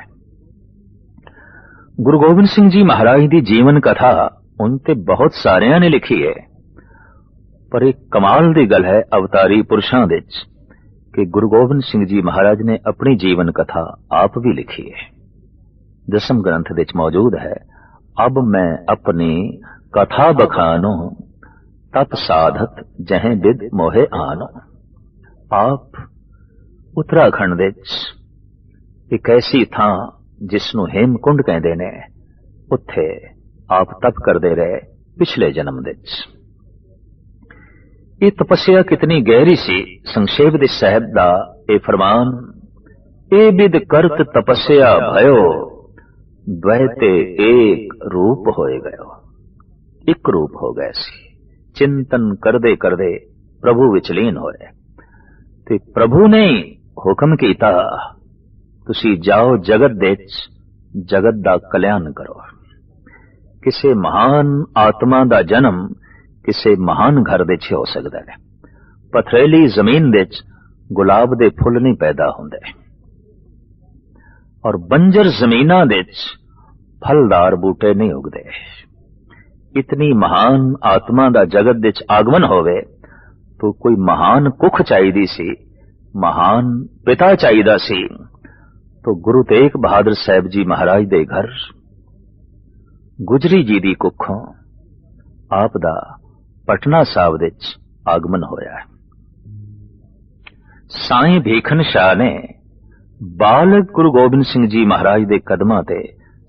गुरु गोबिंद सिंह जी महाराज दी जीवन कथा उनते बहुत सारियां ने लिखी है, पर एक कमाल दी गल है अवतारी पुरुषां विच कि गुरु गोबिंद सिंह जी महाराज ने अपनी जीवन कथा आप भी लिखी है। 10वें ग्रंथ विच मौजूद है, अब मैं अपनी कथा बखानो तप साधत जहें बिद मोहे आनो। आप उत्तराखंड विच एक ऐसी थां जिसनूं हेमकुंड कहंदे ने, उत्थे आप तप करते रहे पिछले जन्म विच। ये तपस्या कितनी गहरी सी, संक्षेप दे साहब दा ए फरमान, ए बिद करत तपस्या भयो द्वैते एक रूप होए गयो। एक रूप हो गए सी, चिंतन करदे करदे प्रभु विच लीन होए ते प्रभु ने हुक्म कीता, तुसी जाओ जगत विच जगत दा कल्याण करो। किसे महान आत्मा दा जन्म किसे महान घर विच हो सकदा है। पथरेली जमीन विच गुलाब दे फुल नहीं पैदा हुंदे और बंजर जमीनां विच फलदार बूटे नहीं उगदे। इतनी महान आत्मा दा जगत विच आगमन होवे तो कोई महान कुख चाहिदी सी, महान पिता चाहिदा सी। तो गुरु तेग बहादुर साहब जी महाराज दे घर ਗੁਜਰੀ ਜੀ ਦੀ ਕੁੱਖੋਂ ਆਪ ਦਾ ਪਟਨਾ ਸਾਹਿਬ ਵਿੱਚ ਆਗਮਨ ਹੋਇਆ। ਸਾਈਂ ਭੀਖਨ ਸ਼ਾਹ ਨੇ ਬਾਲਕ ਗੁਰੂ ਗੋਬਿੰਦ ਸਿੰਘ ਜੀ ਮਹਾਰਾਜ ਦੇ ਕਦਮਾਂ ਤੇ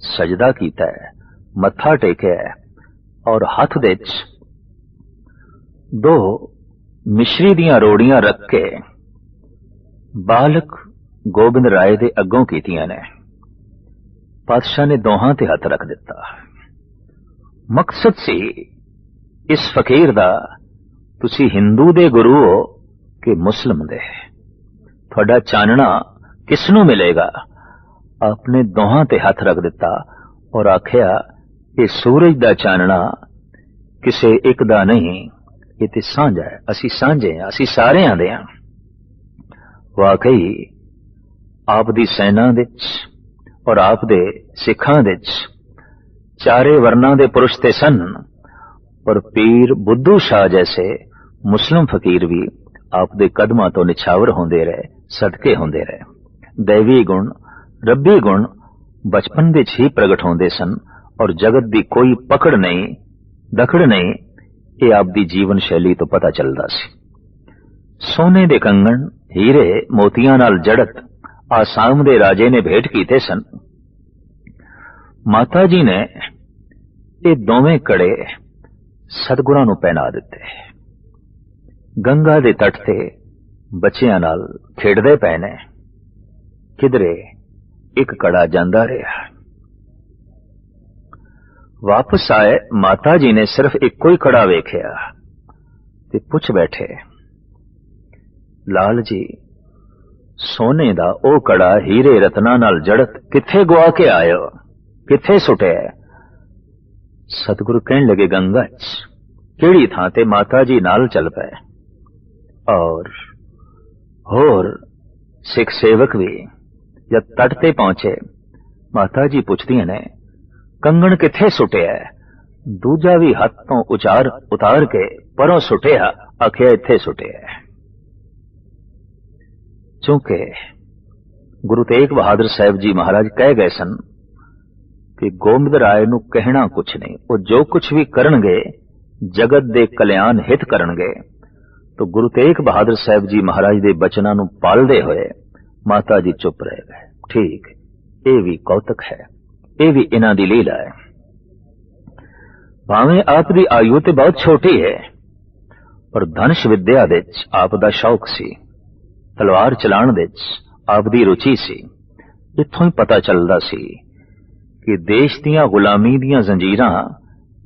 ਸਜਦਾ ਕੀਤਾ ਹੈ, ਮੱਥਾ ਟੇਕਿਆ ਹੈ ਔਰ ਹੱਥ ਵਿੱਚ 2 ਮਿਸ਼ਰੀ ਦੀਆਂ ਰੋੜੀਆਂ ਰੱਖ ਕੇ ਬਾਲਕ ਗੋਬਿੰਦ ਰਾਏ ਦੇ ਅੱਗੋਂ ਕੀਤੀਆਂ ਨੇ। ਪਾਤਸ਼ਾਹ ਨੇ ਦੋਹਾਂ ਤੇ ਹੱਥ ਰੱਖ ਦਿੱਤਾ। ਮਕਸਦ ਸੀ ਇਸ ਫਕੀਰ ਦਾ, ਤੁਸੀਂ ਹਿੰਦੂ ਦੇ ਗੁਰੂ ਹੋ ਕਿ ਮੁਸਲਮ ਦੇ, ਤੁਹਾਡਾ ਚਾਨਣਾ ਕਿਸ ਨੂੰ ਮਿਲੇਗਾ। ਆਪਨੇ ਦੋਹਾਂ ਤੇ ਹੱਥ ਰੱਖ ਦਿੱਤਾ ਔਰ ਆਖਿਆ ਕਿ ਸੂਰਜ ਦਾ ਚਾਨਣਾ ਕਿਸੇ ਇੱਕ ਦਾ ਨਹੀਂ, ਇਹ ਤੇ ਸਾਂਝਾ ਹੈ, ਅਸੀਂ ਸਾਂਝੇ ਹਾਂ, ਅਸੀਂ ਸਾਰਿਆਂ ਦੇ ਹਾਂ। ਵਾਕਈ ਆਪ ਦੀ ਸੈਨਾ ਵਿੱਚ ਔਰ ਆਪ ਦੇ ਸਿੱਖਾਂ ਵਿੱਚ ਚਾਰੇ ਵਰਨਾਂ ਦੇ ਪੁਰਸ਼ ਤੇ ਸਨ, ਪਰ ਪੀਰ ਬੁੱਧੂ ਸ਼ਾਹ ਜੈਸੇ ਮੁਸਲਿਮ ਫਕੀਰ ਵੀ ਆਪ ਦੇ ਕਦਮਾਂ ਤੋਂ ਨਿਛਾਵਰ ਹੁੰਦੇ ਰਹੇ, ਸਦਕੇ ਹੁੰਦੇ ਰਹੇ। ਦੈਵੀ ਗੁਣ, ਰੱਬੀ ਗੁਣ ਬਚਪਨ ਵਿੱਚ ਹੀ ਪ੍ਰਗਟ ਹੁੰਦੇ ਸਨ ਔਰ ਜਗਤ ਦੀ ਕੋਈ ਪਕੜ ਨਹੀਂ, ਦਖੜ ਨਹੀਂ, ਇਹ ਆਪ ਦੀ ਜੀਵਨ ਸ਼ੈਲੀ ਤੋਂ ਪਤਾ ਚੱਲਦਾ ਸੀ। ਸੋਨੇ ਦੇ ਕੰਗਣ, ਹੀਰੇ ਮੋਤੀਆਂ ਨਾਲ ਜੜਤ ਆਸਾਮ ਦੇ ਰਾਜੇ ਨੇ ਭੇਟ ਕੀਤੇ ਸਨ। ਮਾਤਾ ਜੀ ਨੇ ਇਹ ਦੋਵੇਂ ਕੜੇ ਸਤਿਗੁਰਾਂ ਨੂੰ ਪਹਿਨਾ ਦਿੱਤੇ। ਗੰਗਾ ਦੇ ਤੱਟ ਤੇ ਬੱਚਿਆਂ ਨਾਲ ਖੇਡਦੇ ਪਏ ਨੇ, ਕਿਧਰੇ ਇੱਕ ਕੜਾ ਜਾਂਦਾ ਰਿਹਾ। ਵਾਪਸ ਆਏ, ਮਾਤਾ ਜੀ ਨੇ ਸਿਰਫ ਇੱਕੋ ਹੀ ਕੜਾ ਵੇਖਿਆ ਤੇ ਪੁੱਛ ਬੈਠੇ, ਲਾਲ ਜੀ ਸੋਨੇ ਦਾ ਉਹ ਕੜਾ ਹੀਰੇ ਰਤਨਾਂ ਨਾਲ ਜੜਤ ਕਿੱਥੇ ਗੁਆ ਕੇ ਆਇਓ, ਕਿੱਥੇ ਸੁੱਟਿਆ। ਸਤਿਗੁਰੂ ਕਹਿਣ ਲੱਗੇ, ਗੰਗਾ 'ਚ। ਕਿਹੜੀ ਥਾਂ ਤੇ? ਮਾਤਾ ਜੀ ਨਾਲ ਚੱਲ ਪਏ ਔਰ ਹੋਰ ਸਿੱਖ ਸੇਵਕ ਵੀ ਜਦ ਤੱਟ ਤੇ ਪਹੁੰਚੇ, ਮਾਤਾ ਜੀ ਪੁੱਛਦੀਆਂ ਨੇ, ਕੰਗਣ ਕਿੱਥੇ ਸੁੱਟਿਆ? ਦੂਜਾ ਵੀ ਹੱਥ ਤੋਂ ਉਤਾਰ ਕੇ ਪਰੋਂ ਸੁੱਟਿਆ, ਆਖਿਆ ਇੱਥੇ ਸੁੱਟਿਆ। ਚੂੰਕਿ ਗੁਰੂ ਤੇਗ ਬਹਾਦਰ ਸਾਹਿਬ ਜੀ ਮਹਾਰਾਜ ਕਹਿ ਗਏ ਸਨ ਕਿ ਗੋਬਿੰਦ ਰਾਏ ਨੂੰ ਕਹਿਣਾ ਕੁਛ ਨਹੀਂ, ਉਹ ਜੋ ਕੁਛ ਵੀ ਕਰਨਗੇ ਜਗਤ ਦੇ ਕਲਿਆਣ ਹਿਤ ਕਰਨਗੇ। तो गुरु तेग बहादुर साहब जी महाराज दे बचनां नूं पालदे होए माता जी चुप रह गए। ठीक, ये भी कौतक है, ये भी इन्हां दी लीला है। भावें आप दी आयु ते बहुत छोटी है, पर धनुष विद्या दे विच आप दा शौक सी, तलवार चलाण दे विच आप दी रुचि सी। इत्थों ही पता चलदा सी कि देश दियां गुलामी दियां जंजीरां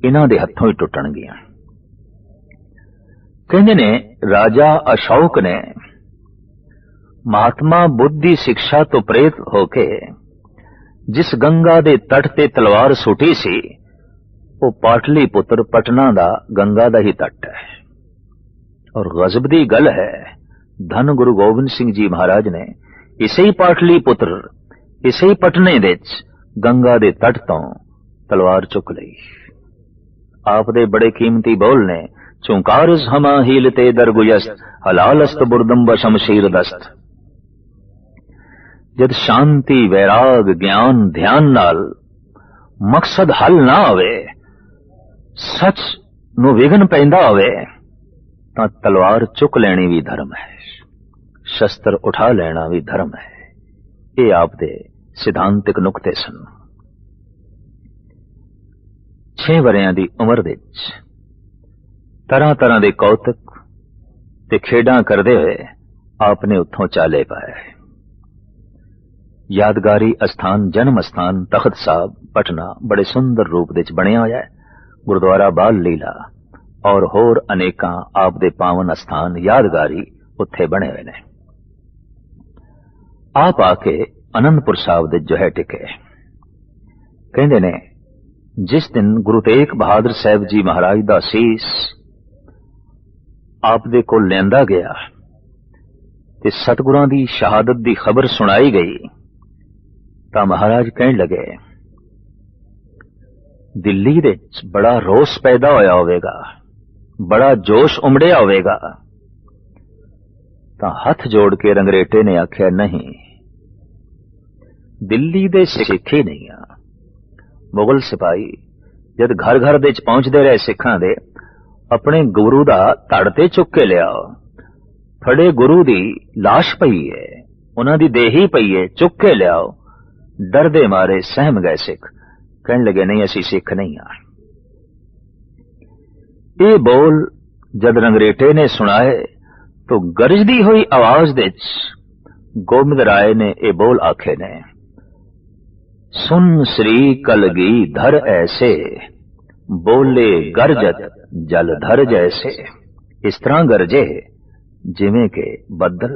इन्हां दे हत्थों ही टुटणगियां। कहंदे ने राजा अशोक ने महात्मा बुद्ध दी शिक्षा तो प्रेरित होके जिस गंगा दे तट ते तलवार सुटी सी, वो पाटली पुत्र पटना दा गंगा दा ही तट है। और गजब दी गल है, धन गुरु गोबिंद सिंह जी महाराज ने इसे ही पाटली पुत्र, इसे ही पटने दे गंगा दे तट तो तलवार चुक लई। आप दे बड़े कीमती बोल ने, चुंकारस हमा हीलते दरगुयस्त, हलालस्त बुरदम्ब शमशीर दस्त। जद शांति वैराग ज्ञान ध्यान नाल मकसद हल ना होवे, सच नू विघन पैंदा होवे, तां तलवार चुक लेनी भी धर्म है, शस्त्र उठा लेना भी धर्म है। ये आप दे सिद्धांतिक नुकते सन। 6 वरियां दी उमर विच तरह तरह दे कौतक ते खेडां करदे होए आपने उत्थों चाले पाए। यादगारी अस्थान जन्म स्थान तख्त साहब पटना बड़े सुंदर रूप विच बनिया होया है। गुरुद्वारा बाल लीला और होर अनेकां आप दे पावन स्थान यादगारी उत्थे बने हुए ने। आप आके आनंदपुर साहब दे जो है टिके। कहंदे ने जिस दिन गुरु तेग बहादुर साहब जी महाराज दा सीस आप दे कोल लियांदा गया ते सतगुरां दी शहादत दी खबर सुनाई गई, तां महाराज कहण लगे, दिल्ली दे बड़ा रोस पैदा होया होवेगा, बड़ा जोश उमड़िया होवेगा। तां हथ जोड़ के रंगरेटे ने आख्या, नहीं, दिल्ली दे सिख ही नहीं आ, मुगल सिपाही जद घर घर दे पहुंचते रहे सिखां दे, अपने गुरु दा धड़ ते चुक के लियाओ। फड़े गुरु दी लाश पई है, उन्हां दी देही पई है, चुक के लियाओ। डर दे मारे सहम गए सिख, कहन लगे नहीं असी सिख नहीं हाँ। ये बोल जद रंगरेटे ने सुनाए तो गरजदी हुई आवाज दे गोबिंद राय ने ये बोल आखे ने, सुन श्री कलगी धर ऐसे, बोले गरजत जल धर जैसे। इस तरह गरजे जिवें के बदल,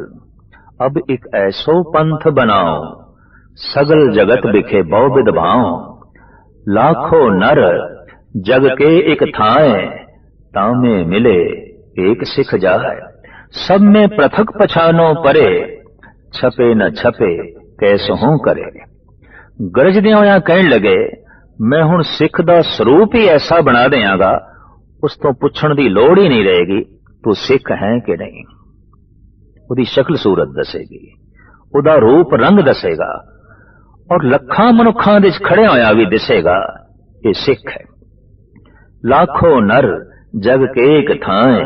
अब एक ऐसो पंथ बनाओ, सगल जगत बिखे बहु विधवाओ। लाखों नर जग के एक थाए, तामे मिले एक सिख जाए। सब में पृथक पछानो परे, छपे न छपे कैसहू करे। गरजदे होया कहन लगे, मैं हुण सिख दा स्वरूप ही ऐसा बना देंगा, उस तो पुछण दी लोड़ ही नहीं रहेगी तू सिख है कि नहीं। उदी शक्ल सूरत दसेगी, उदा रूप रंग दसेगा, और लखां मनुखां दे खड़े होया भी दिसेगा ये सिख है। लाखों नर जग के एक थाए,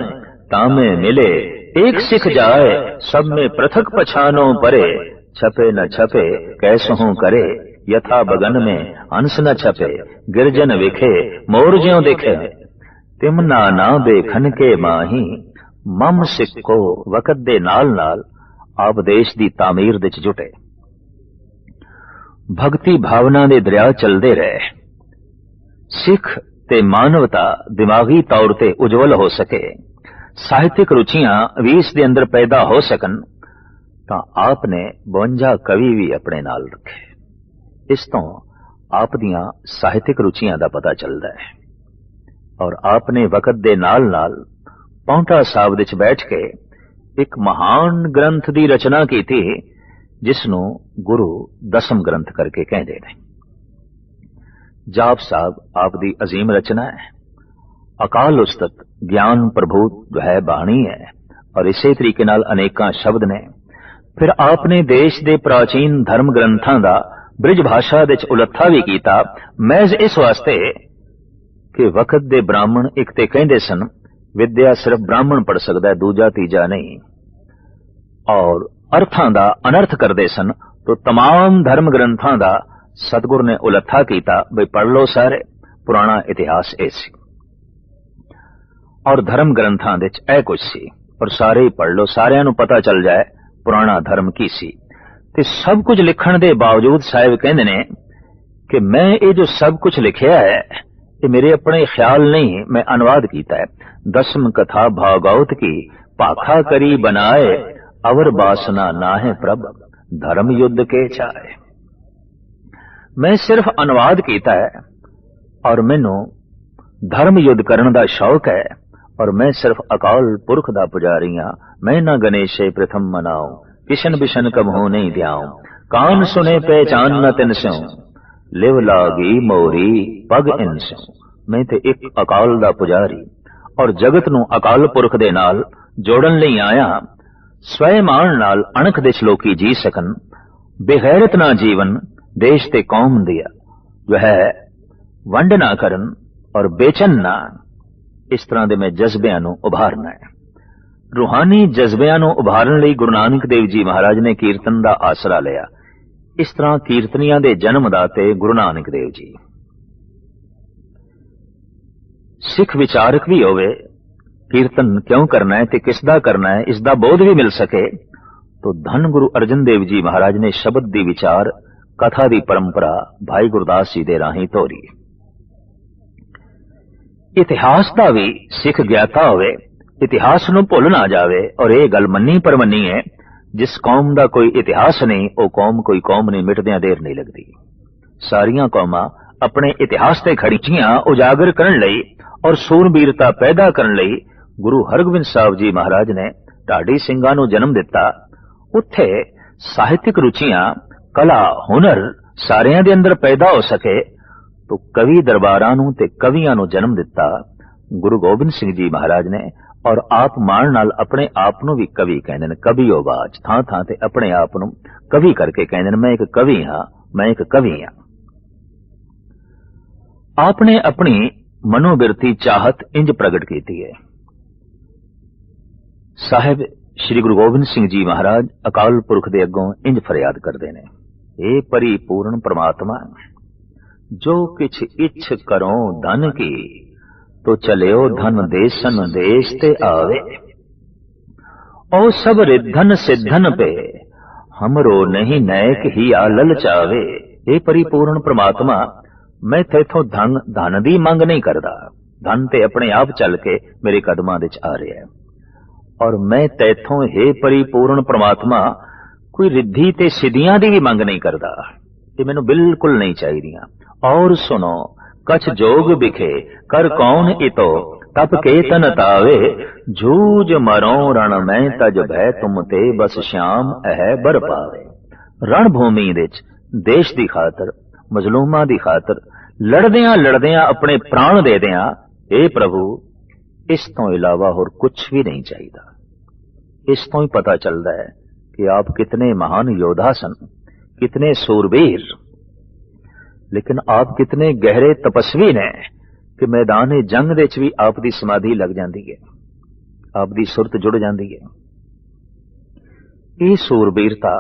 तामे मिले एक सिख जाए। सब में पृथक पछानो परे, छपे न छपे कैसहू करे। यथा बगन में हंस न छपे, गिरजन विखे मोर ज्यों दिखे। तिमना ना बेखन के माही, मम सिक्को वकत दे नाल नाल आप देश दी तामीर दे जुटे। भगती भावना दे दरिया चलदे रहे, सिख ते मानवता दिमागी तौर ते उज्जवल हो सके, साहित्यिक रुचियां भी इस दे अंदर पैदा हो सकन, तां आपने 52 कवि भी अपने नाल रखे। इस तो आप दियां साहित्यिक रुचियां दा पता चलदा है। और आपने वकत दे नाल नाल पौंटा साहब विच बैठ के एक महान ग्रंथ दी रचना की थी, जिसनों गुरु दसम ग्रंथ करके कहते हैं। जाप साहब आप दी अजीम रचना है। अकाल उस्तत ज्ञान प्रभु जो है बाणी है, और इसे तरीके नाल अनेकां शब्द ने। फिर आपने देश दे प्राचीन धर्म ग्रंथां दा ब्रिज भाषा दे उलत्था भी कीता, महज इस वास्ते कि वकत दे ब्राह्मण एक ते कहंदे सन विद्या सिर्फ ब्राह्मण पढ़ सकदा है, दूजा तीजा नहीं, और अर्थां दा अनर्थ करदे सन। तो तमाम धर्म ग्रंथां दा सतगुर ने उलत्था कीता, बई पढ़ लो सारे, पुराना इतिहास ए सी, और धर्म ग्रंथां दे ए कुछ सी, और सारे ही पढ़ लो, सारियां नूं पता चल जाए पुराना धर्म की सी। ते सब कुछ लिखण दे बावजूद साहिब कहंदे ने कि मैं ये जो सब कुछ लिखिया है ये मेरे अपने ख्याल नहीं, मैं अनुवाद कीता है। दसम कथा भागवत की पाखा करी बनाए, अवर बासना नाहे प्रभ धर्म युद्ध के चाहे। मैं सिर्फ अनुवाद कीता है, और मैनू धर्म युद्ध करने दा शौक है, और मैं सिर्फ अकाल पुरख दा पुजारी हां। मैं ना गणेशे प्रथम मनाऊं, किशन बिशन कब हो नहीं ध्याऊं। कान सुने पहचान न तिन स्यों, लिव लागी मोरी पग इन स्यों। मैं ते एक अकाल दा पुजारी, और जगत नू अकाल पुरख दे नाल जोड़न लई आया। स्वयमान नाल अणख दे लोकी जी सकन, बेगैरत ना जीवन देश ते कौम दिया जो है वंड ना करन और बेचन ना। इस तरह दे मैं जज्बियां नू उभारना है। रूहानी जज्बियां नू उभारन लई गुरु नानक देव जी महाराज ने कीर्तन दा आसरा लिया। इस तरह कीर्तनियां दे जन्मदाते गुरु नानक देव जी। सिख विचारक भी होवे, कीर्तन क्यों करना है ते किसदा करना है इसदा बोध भी मिल सके, तो धन गुरु अर्जन देव जी महाराज ने शब्द दी विचार कथा दी परंपरा भाई गुरदास जी दे राही तोरी। इतिहास दा भी सिख ज्ञाता होवे, इतिहास नू भुल ना जावे, और ये गल मन्नी परमन्नी है, जिस कौम दा कोई इतिहास नहीं वो कौम कोई कौम नहीं, मिटदियां देर नहीं लगदी। सारियां कौमां अपने इतिहास ते खड़ीचियां उजागर करन लई और सूरबीरता पैदा करन लई गुरु हरगोबिंद साहब जी महाराज ने ढाडी ਸਿੰਘਾਂ ਨੂੰ जन्म दिता। उत्थे साहित्यिक रुचियां कला हुनर सारियां दे अंदर पैदा हो सके, तो कवि दरबारां नूं ते कवियां नूं जन्म दिता गुरु गोबिंद सिंह जी महाराज ने। और आप माण नाल अपने आप नूं भी कवि कहंदे ने, कवि आवाज थां थां ते अपने आप नूं कवि करके कहंदे ने, मैं एक कवि हां, मैं एक कवि हां। आपने अपनी मनोबिरती चाहत इंज प्रगट की है। साहिब श्री गुरु गोबिंद सिंह जी महाराज अकाल पुरख दे अगों इंज फरियाद करते ने, हे परिपूर्ण परमात्मा, जो किछ इच्छ करो धन की, तो चलियो धन देसन देश ते आवे। ओ सब रिद्धन सिद्धन पे, हमरो नहीं नैक ही आ ललचावे। हे परिपूर्ण परमात्मा, मैं तेथों धन दी मंग नहीं करदा, धन ते अपने आप चल के मेरे कदमां विच आ रहा है। और मैं तेथों हे परिपूर्ण परमात्मा कोई रिद्धि ते सिद्धियां दी भी मंग नहीं करदा, ये मैनू बिल्कुल नहीं चाहिदियां। और सुनो, कछ जोग बिखे कर कौन इतो, तप के तन तावे, जूझ मरो रण में तज भय तुम ते, बस श्याम अह बर पावे। रणभूमि विच देश दी खातर, मजलूमां दी खातर लड़दियां अपने प्राण दे दियां, हे प्रभु इस तो इलावा होर कुछ भी नहीं चाहिए। इस तो ही पता चलता है कि आप कितने महान योद्धा सन, कितने सूरवीर, लेकिन आप कितने गहरे तपस्वी ने कि मैदान जंग दे च भी आप दी समाधि लग जाती है, आप दी सुरत जुड़ जाती है। ये सूरबीरता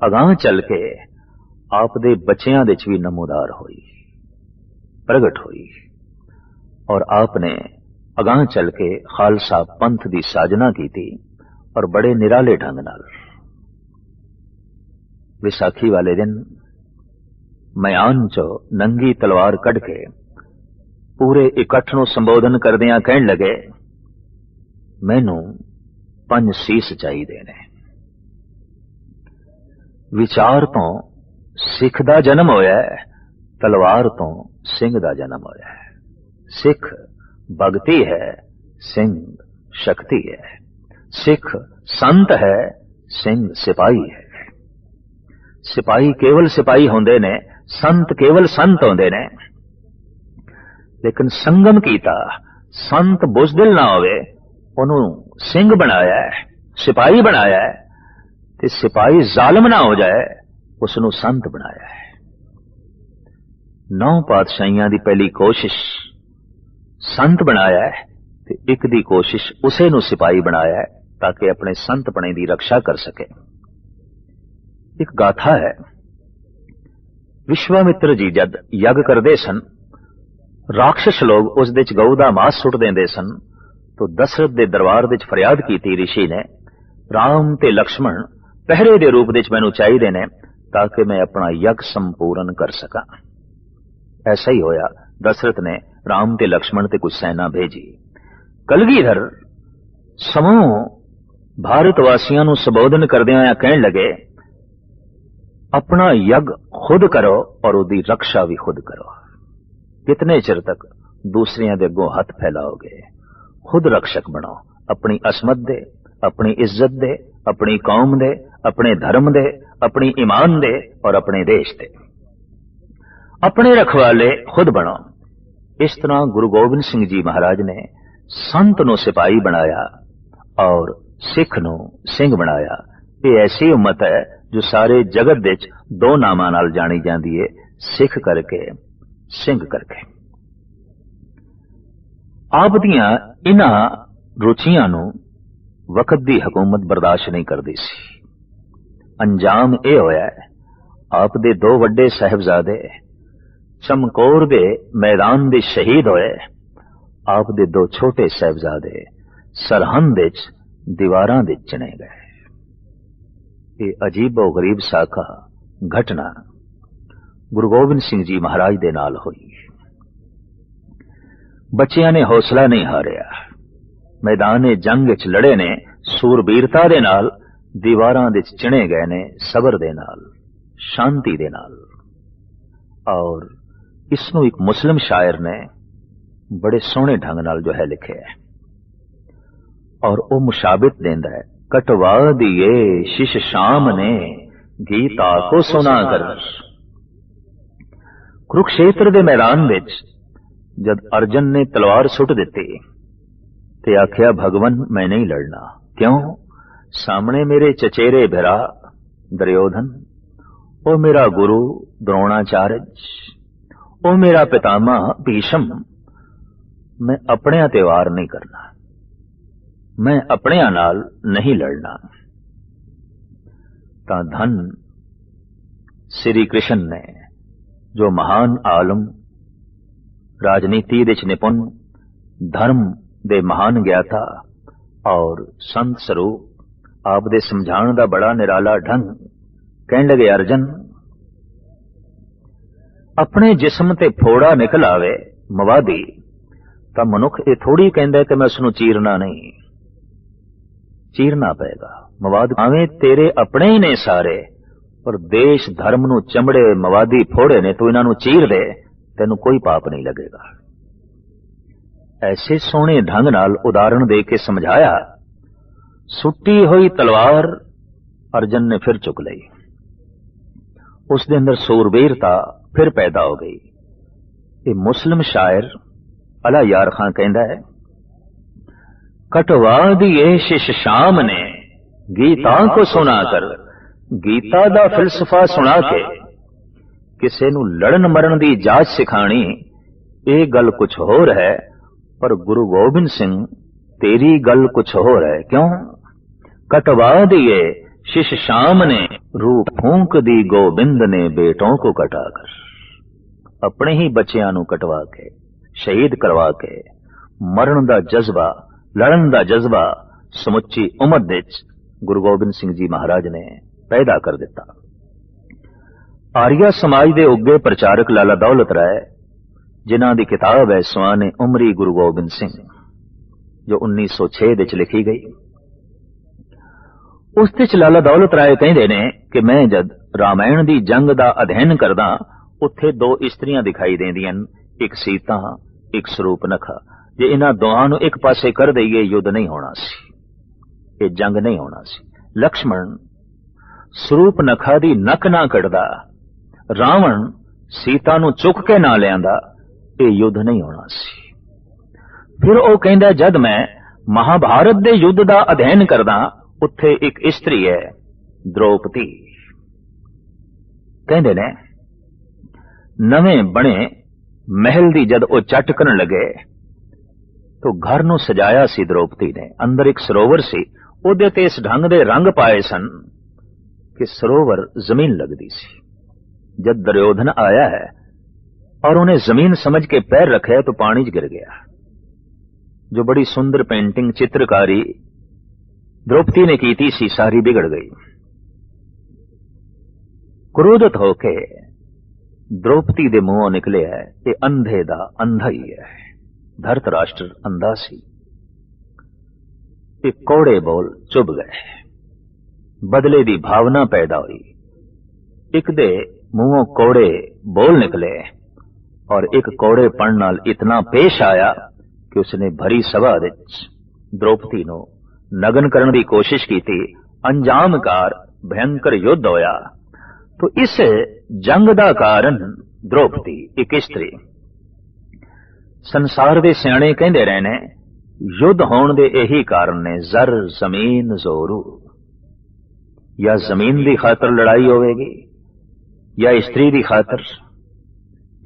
अगां चल के आप दे बच्चियां दे च भी नमूदार हुई, प्रगट हुई। और आपने अगां चल के खालसा पंथ दी साजना की थी, और बड़े निराले ढंग नाल। विसाखी वाले दिन मयान चो नंगी तलवार कढ़ के पूरे इकट्ठ नूं संबोधन करदियां कहण लगे, मैनू 5 सीस चाहिए ने। विचार तो सिख दा जन्म होया है, तलवार तो सिंह दा जन्म होया है। सिख भगति है, सिंह शक्ति है। सिख संत है, सिंह सिपाही है। सिपाही केवल सिपाही होंदे ने, संत केवल संत होंदे ने। लेकिन संगम कीता, संत बुजदिल ना होवे, ओनू सिंह बनाया है, सिपाही बनाया है, ते सिपाही जालिम ना हो जाए, उसनू संत बनाया है। 9 पातशाहियां दी पहली कोशिश संत बनाया है, ते एक दी कोशिश उसे नू सिपाही बनाया है, ताकि अपने संतपणे दी रक्षा कर सके। एक गाथा है, विश्वामित्र जी जद यज्ञ करते सन, राक्षस लोग उस विच गऊ दा मांस सुट देंदे सन, तो दशरथ दे दरबार विच फरियाद कीती ऋषि ने, राम ते लक्ष्मण पहरे दे रूप विच मैनू चाहिए ने, ताकि मैं अपना यज्ञ संपूर्ण कर सका। ऐसा ही होया, दशरथ ने राम ते लक्ष्मण ते कुछ सेना भेजी। कलगीधर समूह भारतवासियों नू संबोधन करदियां कहण लगे, अपना यज्ञ खुद करो और उसकी रक्षा भी खुद करो। कितने चिर तक दूसरियां दे अगों हथ फैलाओगे? खुद रक्षक बनो, अपनी असमत दे, अपनी इज्जत दे, अपनी कौम दे, अपने धर्म दे, अपनी ईमान दे और अपने देश दे। अपने रखवाले खुद बनो। इस तरह गुरु गोबिंद सिंह जी महाराज ने संत नू सिपाही बनाया और सिख नू सिंह बनाया। ये ऐसी उम्मत है जो सारे जगत विच 2 नामां नाल जानी जाती है, सिख करके, सिंह करके। आप दियां इन्हां रुचियां नू वक्त दी हुकूमत बर्दाश्त नहीं करती सी। अंजाम यह होया है, आप दे 2 वड्डे साहिबजादे चमकौर दे मैदान दे शहीद होए, आप दे 2 छोटे साहिबजादे सरहंद विच दीवारां दे चने गए। ये अजीबो गरीब साखा घटना गुरु गोबिंद सिंह जी महाराज दे नाल हुई। बच्चियां ने हौसला नहीं हारिया, मैदान जंग विच लड़े ने, सूरबीरता दे नाल दीवारां दे चिणे गए ने, सबर दे नाल, शांति दे नाल। और इसनू एक मुस्लिम शायर ने बड़े सोहने ढंग नाल जो है लिखे है, और वो मुशाबित देंदा है, कटवा दिए शिश शाम ने गीता को सुना कर। कुरुक्षेत्र दे मैदान विच जद अर्जन ने तलवार सुट दिती ते आख्या, भगवन मैं नहीं लड़ना। क्यों? सामने मेरे चचेरे भरा दुर्योधन, ओ मेरा गुरु द्रोणाचार्य, ओ मेरा पितामह भीषम, मैं अपने ते वार नहीं करना, मैं अपने नाल नहीं लड़ना। तां धन श्री कृष्ण ने, जो महान आलम, राजनीति दे निपुण, धर्म दे महान ज्ञाता और संत स्वरूप, आप दे समझाण दा बड़ा निराला ढंग। कहण लगे अर्जन, अपने जिस्म ते फोड़ा निकल आवे मवादी तां मनुख ये थोड़ी कहंदा कि मैं उसनूं चीरना नहीं, चीरना पेगा। मवाद भावें तेरे अपने ही ने सारे, पर देश धर्म नूं चमड़े मवादी फोड़े ने, तू इन्हां नूं चीर दे, तैनूं कोई पाप नहीं लगेगा। ऐसे सोहणे ढंग नाल उदाहरण दे के समझाया। सुट्टी हुई तलवार अर्जन ने फिर चुक लई। उसके अंदर सूरबीरता फिर पैदा हो गई। ये मुस्लिम शायर अला यार खां कहंदा है, कटवा दिए शिश शाम ने गीता को सुना कर, गीता दा फिलसफा सुना के किसे नूं लड़न मरण दी जाच सिखाणी, ये गल कुछ होर है, पर गुरु गोबिंद सिंह तेरी गल कुछ होर है। क्यों? कटवा दिए शिश शाम ने, रूह फूंक दी गोबिंद ने बेटों को कटाकर। अपने ही बच्चियां नूं कटवा के, शहीद करवा के, मरण दा जज्बा, लड़न दा जज्बा समुची उम्मत विच गुरु गोबिंद सिंह जी महाराज ने पैदा कर दिता। आर्या समाज दे उगे प्रचारक लाला दौलत राय, जिन्हां दी किताब है सुआने उमरी गुरु गोबिंद सिंह, जो 1906 विच लिखी गई। उस विच लाला दौलत राय कहंदे ने कि मैं जद रामायण दी जंग दा अध्ययन करदा, उत्थे दो इस्त्रियां दिखाई देंदियां, एक सीता एक सुरूपनखा। जे इन्हां दोहां नूं एक पासे कर दईए, युद्ध नहीं होना सी, ये जंग नहीं होना सी। लक्ष्मण सुरूपनखा दी नक ना कटदा, रावण सीता नूं चुक के ना लियांदा, ये युद्ध नहीं होना सी। फिर वो कहंदा, जद मैं महाभारत दे युद्ध दा अध्ययन करदा, उत्थे एक इस्त्री है द्रौपदी। कहंदे ने नवें बने महल दी जद वो चट करन लगे, तो घर नूं सजाया सी द्रौपदी ने। अंदर एक सरोवर सी, ओदे ते इस ढंग दे रंग पाए सन कि सरोवर जमीन लगदी सी। जब दुर्योधन आया है और उन्हें जमीन समझ के पैर रखे तो पानी च गिर गया। जो बड़ी सुंदर पेंटिंग चित्रकारी द्रौपदी ने की सी, सारी बिगड़ गई। क्रोधित होके द्रौपदी दे मुंहों निकले है, ये अंधे दा अंधा ही है। धृतराष्ट्र अंधा सी, ये कौड़े बोल चुभ गए, बदले दी भावना पैदा हुई। एक दे मुंहों कौड़े बोल निकले और एक कौड़े पण नाल इतना पेश आया कि उसने भरी सभा विच द्रौपदी नूं नगन करने की कोशिश की थी। अंजामकार भयंकर युद्ध होया। तो इस जंग दा कारण द्रौपदी एक स्त्री। संसार दे सियाणे कहंदे रहे ने, युद्ध होण दे यही कारण ने, जर जमीन जोरू। या जमीन दी खातर लड़ाई होवेगी, या स्त्री दी खातर,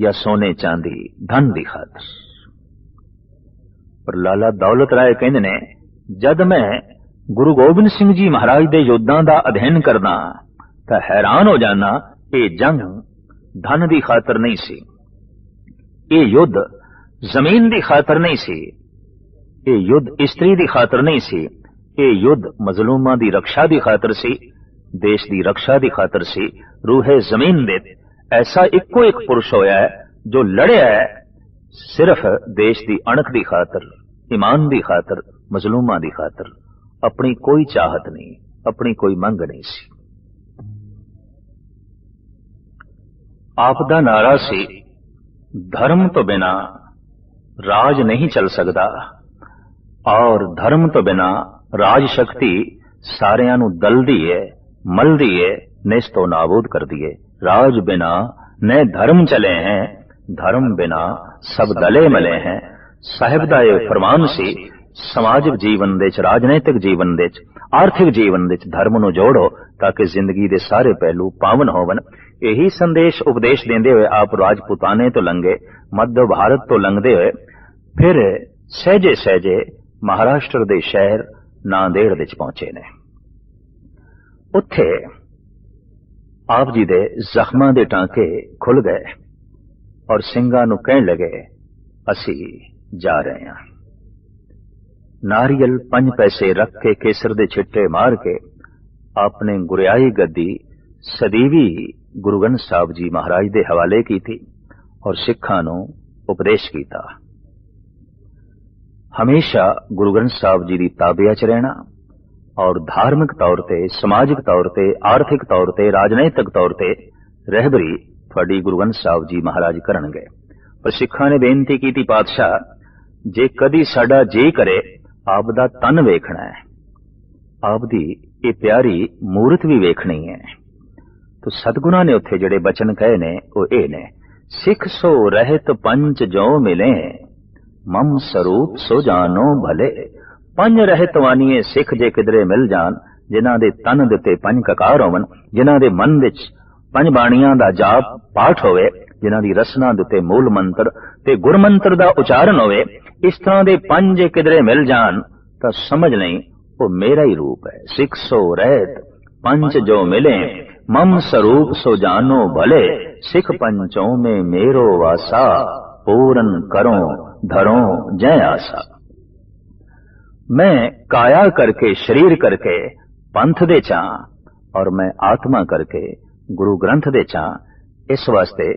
या सोने चांदी धन दी खातर। पर लाला दौलत राय कहंदे ने, जद मैं गुरु गोबिंद सिंह जी महाराज दे युद्धां दा अध्ययन करना तां हैरान हो जाना, ये जंग धन दी खातर नहीं सी, ये युद्ध जमीन दी खातर नहीं सी, ये युद्ध स्त्री दी खातर नहीं सी, ये युद्ध मजलूमां दी रक्षा दी खातर सी, देश दी रक्षा दी खातर सी। रूहे जमीन दे ऐसा इक्को एक पुरुष होया है जो लड़िया है सिर्फ देश दी अणख दी खातर, ईमान दी खातर, मजलूमां दी खातर। अपनी कोई चाहत नहीं, अपनी कोई मंग नहीं सी। आपदा नारा सी, धर्म तो बिना राज नहीं चल सकता, और धर्म तो बिना राज शक्ति सारियां नूं दल दी है, मल दी है, निस्तो नाबूद कर दिए। राज बिना न धर्म चले हैं, धर्म बिना सब दले मले हैं। साहिब दा ये फरमान सी, समाजिक जीवन दे च, राजनैतिक जीवन दे च, आर्थिक जीवन दे च धर्म नूं जोड़ो ताकि जिंदगी दे सारे पहलू पावन होवन। यही संदेश उपदेश देंदे हुए आप राजपुताने तो लंघे, मध्य भारत तो लंघदे हुए फिर सहजे सहजे महाराष्ट्र दे शहर नांदेड़ विच पहुंचे ने। उत्थे आप जी दे जख्मां दे टांके खुल गए और ਸਿੰਘਾਂ ਨੂੰ ਕਹਿਣ लगे असी जा रहे हैं। नारियल 5 पैसे रख के केसर दे छिट्टे मार के आपने गुरियाई गद्दी सदीवी गुरु ग्रंथ साहब जी महाराज दे हवाले की थी और सिखां नूं उपदेश कीता। हमेशा गुरु ग्रंथ साहब जी दी ताबिया च रहना और धार्मिक तौर ते, समाजिक तौर ते, आर्थिक तौर ते, राजनैतिक तौर ते रहबरी थोड़ी गुरु ग्रंथ साहब जी महाराज करनगे। पर सिखां ने बेनती की थी, पातशाह जे कदी साडा जी करे आप दा तन वेखना है, आप दी ये प्यारी मूरत भी वेखनी है। तो सतगुरां ने उत्थे जिहड़े बचन कहे ने वो ये ने, सिख सो रहत पंच जो मिले मम स्वरूप सो जानो भले। पंज रहत वानिए सिख जे किधरे मिल जान, जिन्हां दे तन दे उत्ते पंज ककार होवन, जिन्हां दे मन विच पंज बाणियां दा जाप पाठ होवे, जिन्हां दी रसना दे उत्ते मूल मंत्र ते गुरमंत्र दा उचारण होवे, इस तरह दे पंज किधरे मिल जान तां समझ नहीं वो मेरा ही रूप है। सिख सो रहत पंच जो मिले मम स्वरूप सो जानो भले। सिख पंचों में मेरो वासा पूरन करो धरो जय आसा। मैं काया करके शरीर करके पंथ दे चा और मैं आत्मा करके गुरु ग्रंथ दे चा। इस वास्ते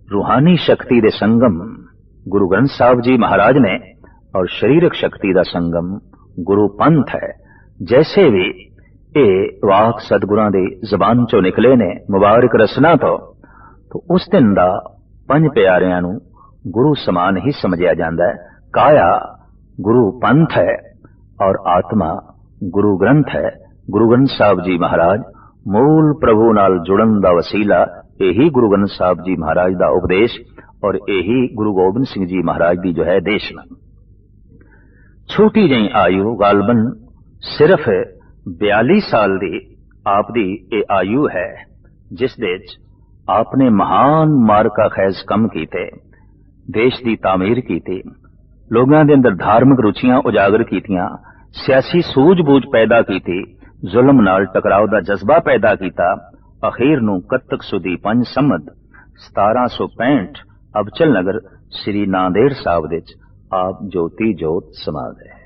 रूहानी शक्ति दे संगम गुरु ग्रंथ साहब जी महाराज ने और शरीरक शक्ति दा संगम गुरु पंथ है। जैसे भी ये वाक सतगुरां दी जबान चो निकले ने मुबारक रसना तो उस दिन दा पंज प्यारियां नूं गुरु समान ही समझिया जांदा है। काया गुरु पंथ है और आत्मा गुरु ग्रंथ है। गुरु ग्रंथ साहब जी महाराज मूल प्रभु नाल जुड़न दा वसीला यही गुरु ग्रंथ साहब जी महाराज दा उपदेश और यही गुरु गोबिंद सिंह जी महाराज दी जो है देशना। छोटी जी आयु गालबन सिर्फ 42 साल दी आप दी ये आयु है, जिस दे आपने महान मार्का खैज कम कीते, देश दी तामीर कीती, लोगों के अंदर धार्मिक रुचियां उजागर कीतियां, सियासी सूझबूझ पैदा कीती, जुल्म नाल टकराव दा जज्बा पैदा कीता। अखीर नूं कत्तक सुदी 5 संमत 1765 अबचल नगर श्री नांदेड़ साहब विच आप ज्योति जोत समा गए।